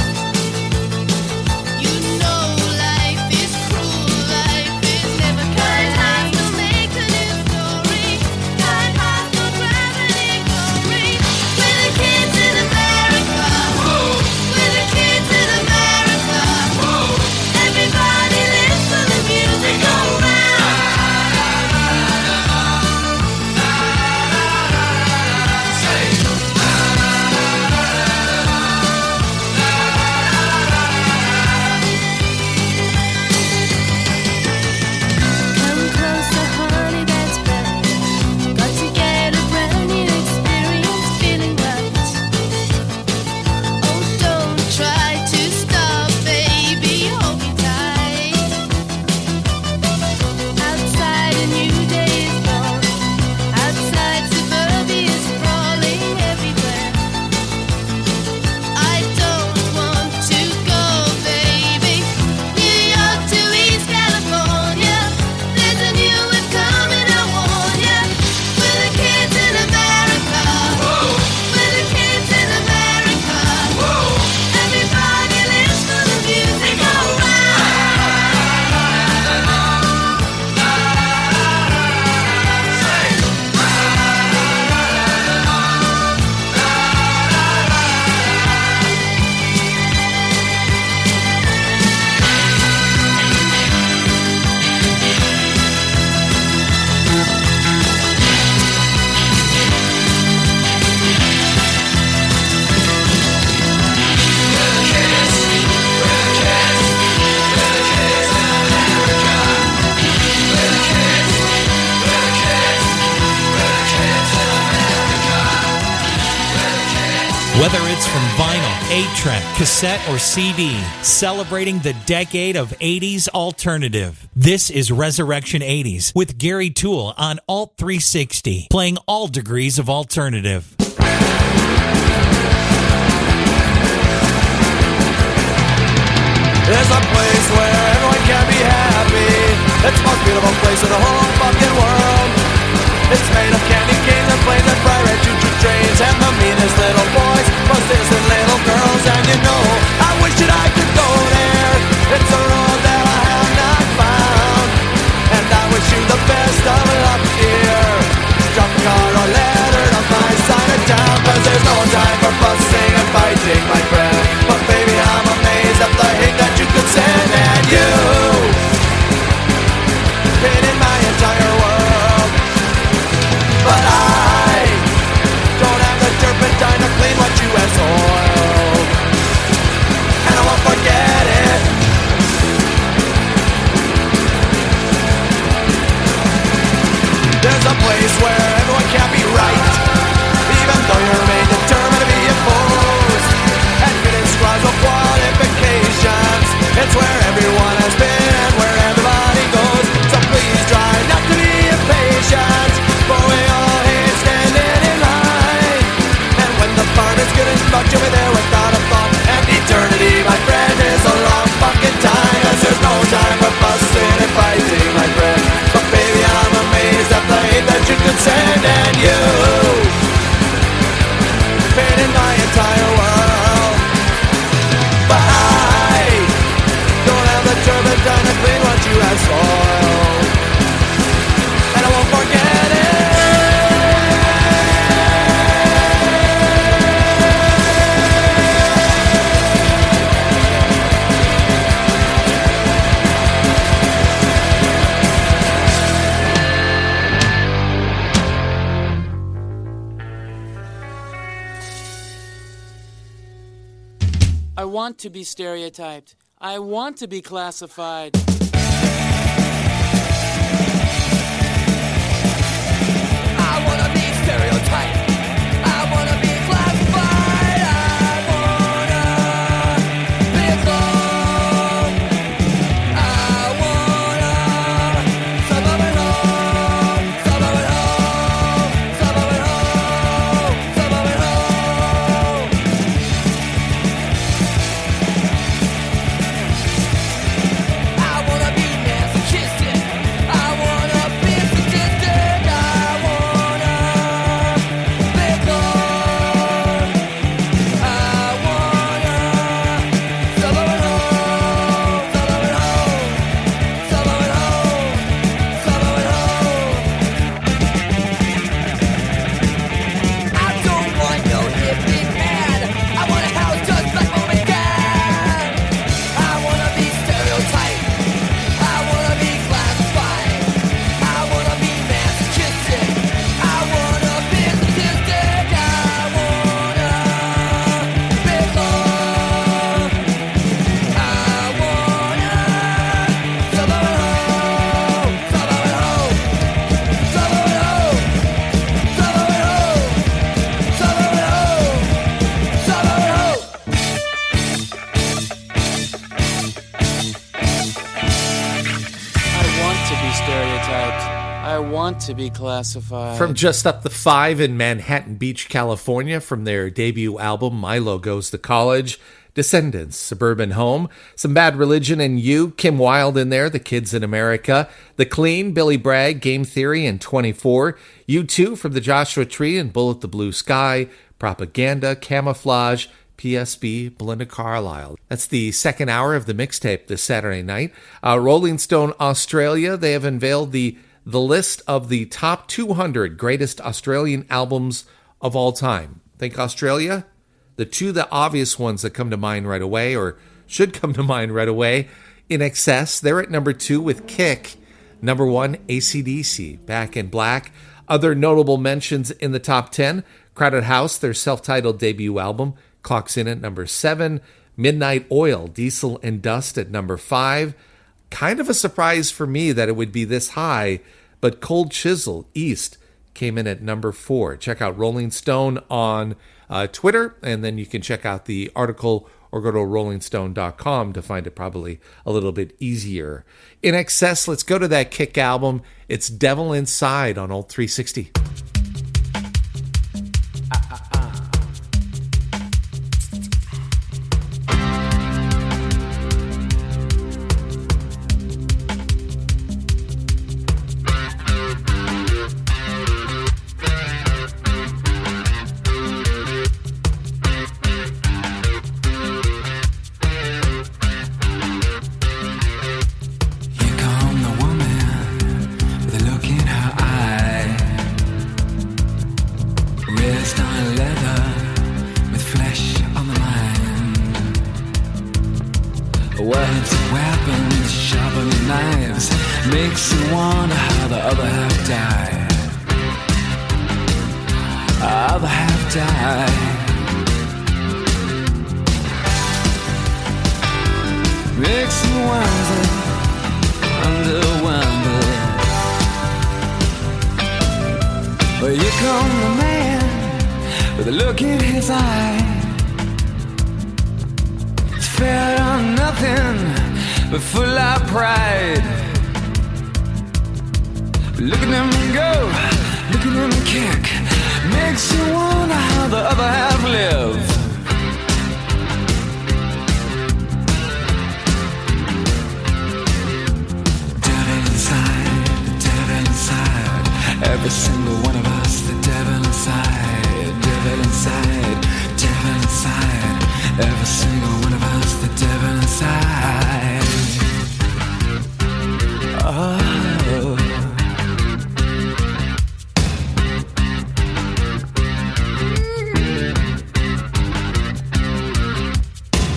You know life is cruel, life is never kind. Hearts don't make a new story. Kind hearts don't gravity glory. We're the kids in America. We're the kids in America. Everybody lives for the music around. Come closer, honey, that's better. Got to get a brand new experience, feeling right. Oh, don't try to stop, baby, hold me tight. Outside a new day is born. Outside suburbia is sprawling everywhere. I don't want to go, baby. New York to East California. There's a new wave coming, I warn ya. We're the kids in America. We're the kids in America. Everybody lives for the music around. Whether it's from vinyl, 8-track, cassette, or CD, celebrating the decade of 80s alternative. This is Resurrection 80s with Gary Toole on Alt 360, playing all degrees of alternative. There's a place where everyone can be happy. It's the most beautiful place in the whole fucking world. It's made of candy canes and planes and bright red choo-choo trains and the meanest little boys, most innocent little girls. And you know, I wish that I could go there. It's a road that I have not found. And I wish you the best of luck here. Drop a card or letter on my side of town, 'cause there's no time for fussing and fighting, my friend. But baby, I'm amazed at the hate that you could send. And you been in my entire world, but I I want to be stereotyped. I want to be classified. I wanna be stereotyped. I wanna be classified. I wanna be alone. I wanna suburban home, suburban home, suburban home, suburban home. I wanna be masochistic. I wanna be sadistic. I wanna be gone. I wanna suburban home, suburban home, suburban home, suburban home. I don't want no hippie man. I want a house just like mom and dad. I wanna be stereotyped. I wanna be classified. I wanna be masochistic. I wanna be sadistic. I wanna be alone. I wanna suburban home, suburban home, suburban home, suburban home, suburban home, suburban home. I want to be stereotyped. I want to be classified. From just up the 5 in Manhattan Beach, California, from their debut album, Milo Goes to College, Descendants, Suburban Home, Some Bad Religion and You, Kim Wilde in there, The Kids in America, The Clean, Billy Bragg, Game Theory, and 24, U2 from the Joshua Tree and Bullet the Blue Sky, Propaganda, Camouflage, PSB, Belinda Carlisle. That's the second hour of the mixtape this Saturday night. Rolling Stone Australia, they have unveiled the list of the top 200 greatest Australian albums of all time. Think Australia? The two the obvious ones that come to mind right away, or should come to mind right away, In Excess, they're at number 2 with Kick. Number 1, AC/DC, Back in Black. Other notable mentions in the top 10, Crowded House, their self-titled debut album, clocks in at number 7. Midnight Oil, Diesel and Dust at number 5. Kind of a surprise for me that it would be this high, but Cold Chisel, East, came in at number 4. Check out Rolling Stone on Twitter, and then you can check out the article or go to rollingstone.com to find it probably a little bit easier. In Excess, let's go to that Kick album. It's Devil Inside on Old 360. Here come the woman with a look in her eye. Wrist on leather with flesh on the mind. Words are weapons, sharper than knives. Makes you wonder how the other half died. Other half died. Makes you wonder, wonder. Well, here come the man with a look in his eye. It's fair on nothing, but full of pride. Look at him go, look at him kick. Makes you wonder how the other half live. Every single one of us, the devil inside, devil inside, devil inside. Every single one of us, the devil inside. Oh.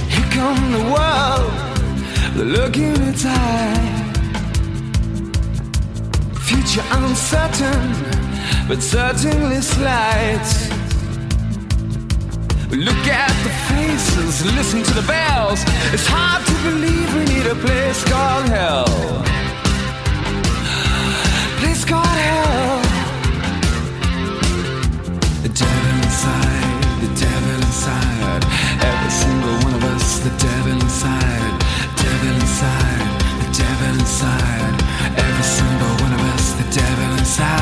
Here come the world, look in its eye. Future uncertain, but certainly slight. Look at the faces, listen to the bells. It's hard to believe we need a place called hell. Place called hell. The devil inside, the devil inside. Every single one of us, the devil inside. Devil inside, the devil inside. Every single one of us, the devil inside.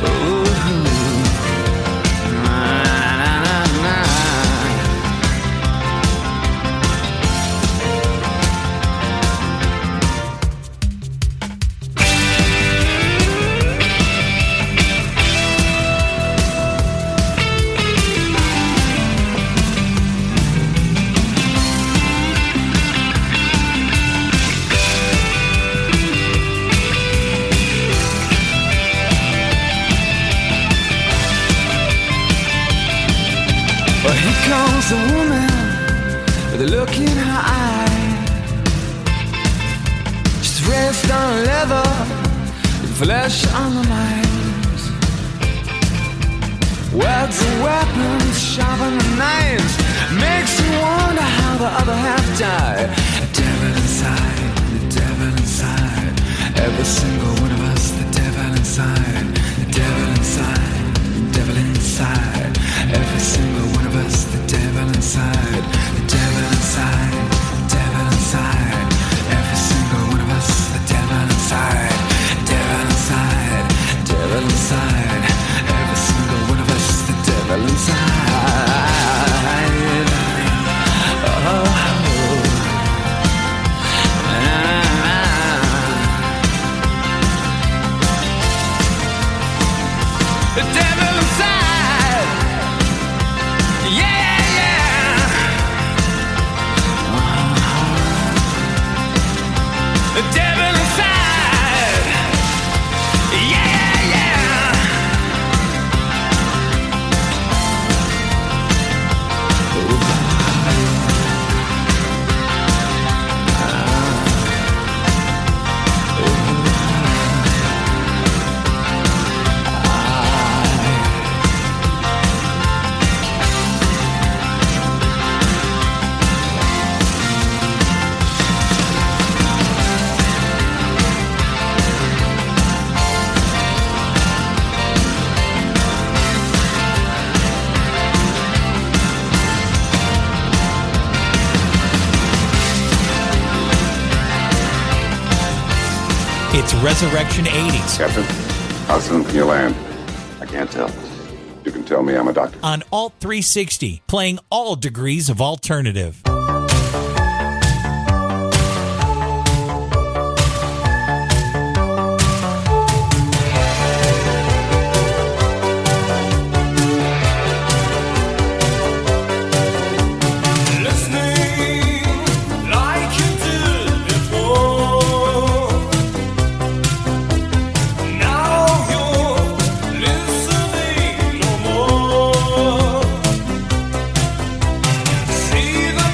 Ooh. Comes a woman with a look in her eye. She's raised on leather, with flesh on her mind. Words and weapons, sharper than knives. Makes you wonder how the other half died. The devil inside, the devil inside. Every single one of us, the devil inside. The devil inside, the devil inside. Every single one of us, the devil inside. The devil inside, the devil inside. Every single one of us, the devil inside. Devil inside, devil inside. Every single one of us, the devil inside. The devil inside. Yeah, yeah. The devil inside. Yeah, yeah. It's Resurrection 80s. Captain, how soon can you land? I can't tell. You can tell me I'm a doctor. On Alt 360, playing all degrees of alternative. See the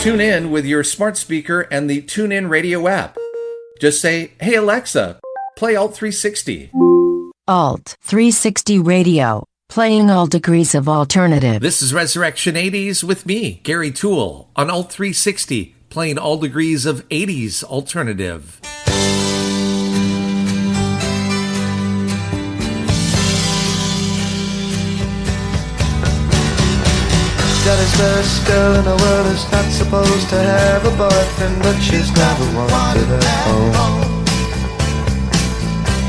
Tune in with your smart speaker and the TuneIn Radio app. Just say, "Hey Alexa, play Alt 360." Alt 360 Radio, playing all degrees of alternative. This is Resurrection 80s with me, Gary Toole, on Alt 360, playing all degrees of 80s alternative. Daddy's best girl in the world is not supposed to have a boyfriend, but she's never wanted at home.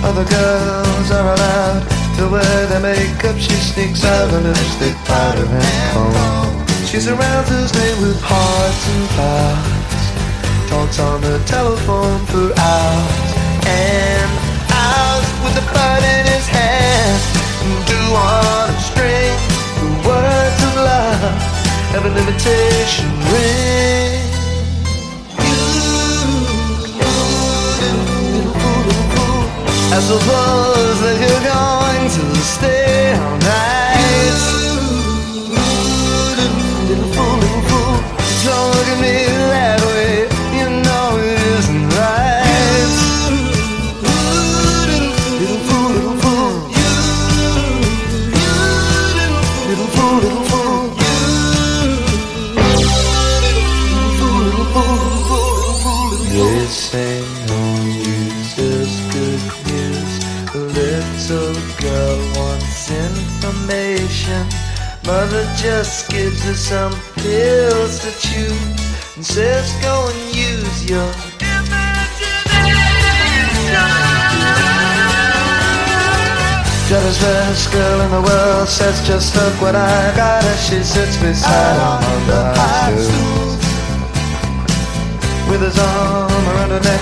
Other girls are allowed to wear their makeup. She sneaks out her lipstick, powder and comb. She surrounds his name with hearts and flowers, talks on the telephone for hours and hours with the bird in his hand. Do on a string the words of love have an invitation ring. I suppose that you're going to stay all night. Little fool, don't look at me that way. You know it isn't right. Little fool, little fool. Little fool, little fool. They say no news is good news. The little girl wants information. Mother just gives her some pills to chew and says go and use your Jealous best girl in the world says just look what I got as she sits beside him on the high stool. With his arm around her neck,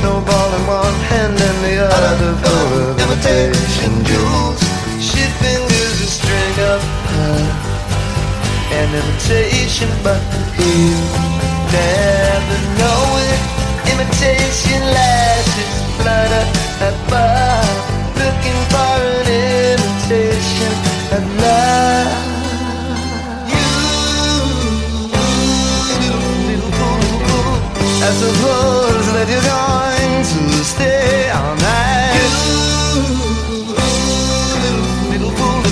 snowball in one hand and the other full of imitation jewels. She fingers a string of her, an imitation, but you never know it. Imitation lashes flutter at bar, looking for an imitation at love. I suppose that you're going to stay all night. Little fool,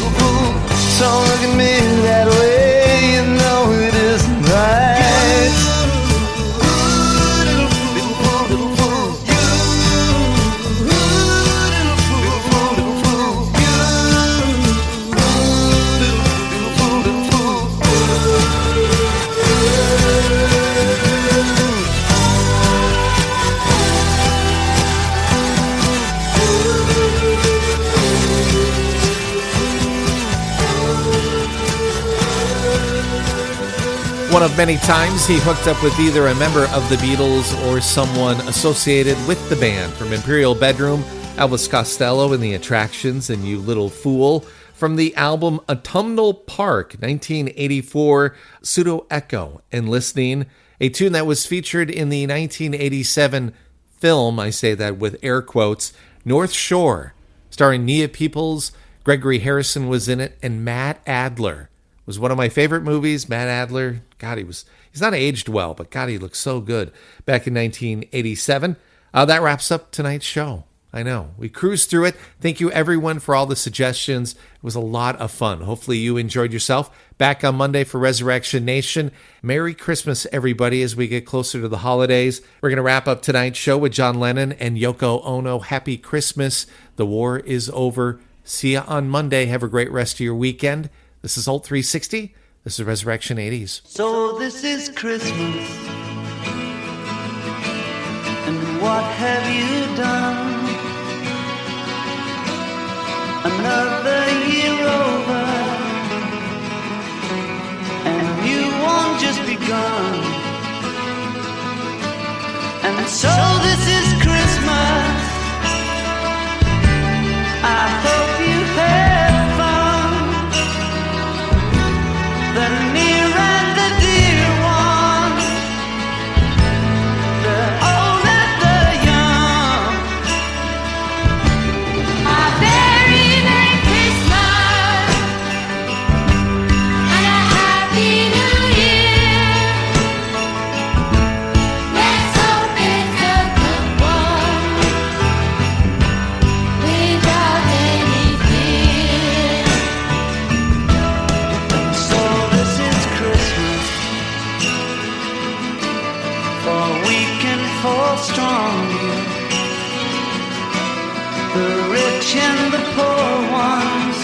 don't look at me that way. You know it isn't right. Little fool, little fool. One of many times he hooked up with either a member of the Beatles or someone associated with the band. From Imperial Bedroom, Elvis Costello and the Attractions and You Little Fool. From the album Autumnal Park, 1984, Pseudo Echo and Listening, a tune that was featured in the 1987 film, I say that with air quotes, North Shore, starring Nia Peoples. Gregory Harrison was in it, and Matt Adler. It was one of my favorite movies. Matt Adler, God, he's not aged well, but God, he looks so good. Back in 1987. That wraps up tonight's show. I know. We cruised through it. Thank you, everyone, for all the suggestions. It was a lot of fun. Hopefully you enjoyed yourself. Back on Monday for Resurrection Nation. Merry Christmas, everybody, as we get closer to the holidays. We're going to wrap up tonight's show with John Lennon and Yoko Ono. Happy Christmas. The war is over. See you on Monday. Have a great rest of your weekend. This is Alt 360. This is Resurrection 80s. So this is Christmas, and what have you done? Another year over, and you won't just begun. And so this is Christmas. I hope you had fun. The near and the dear ones, the old and the young. A very Merry Christmas and a Happy New Year. stronger. The rich and the poor ones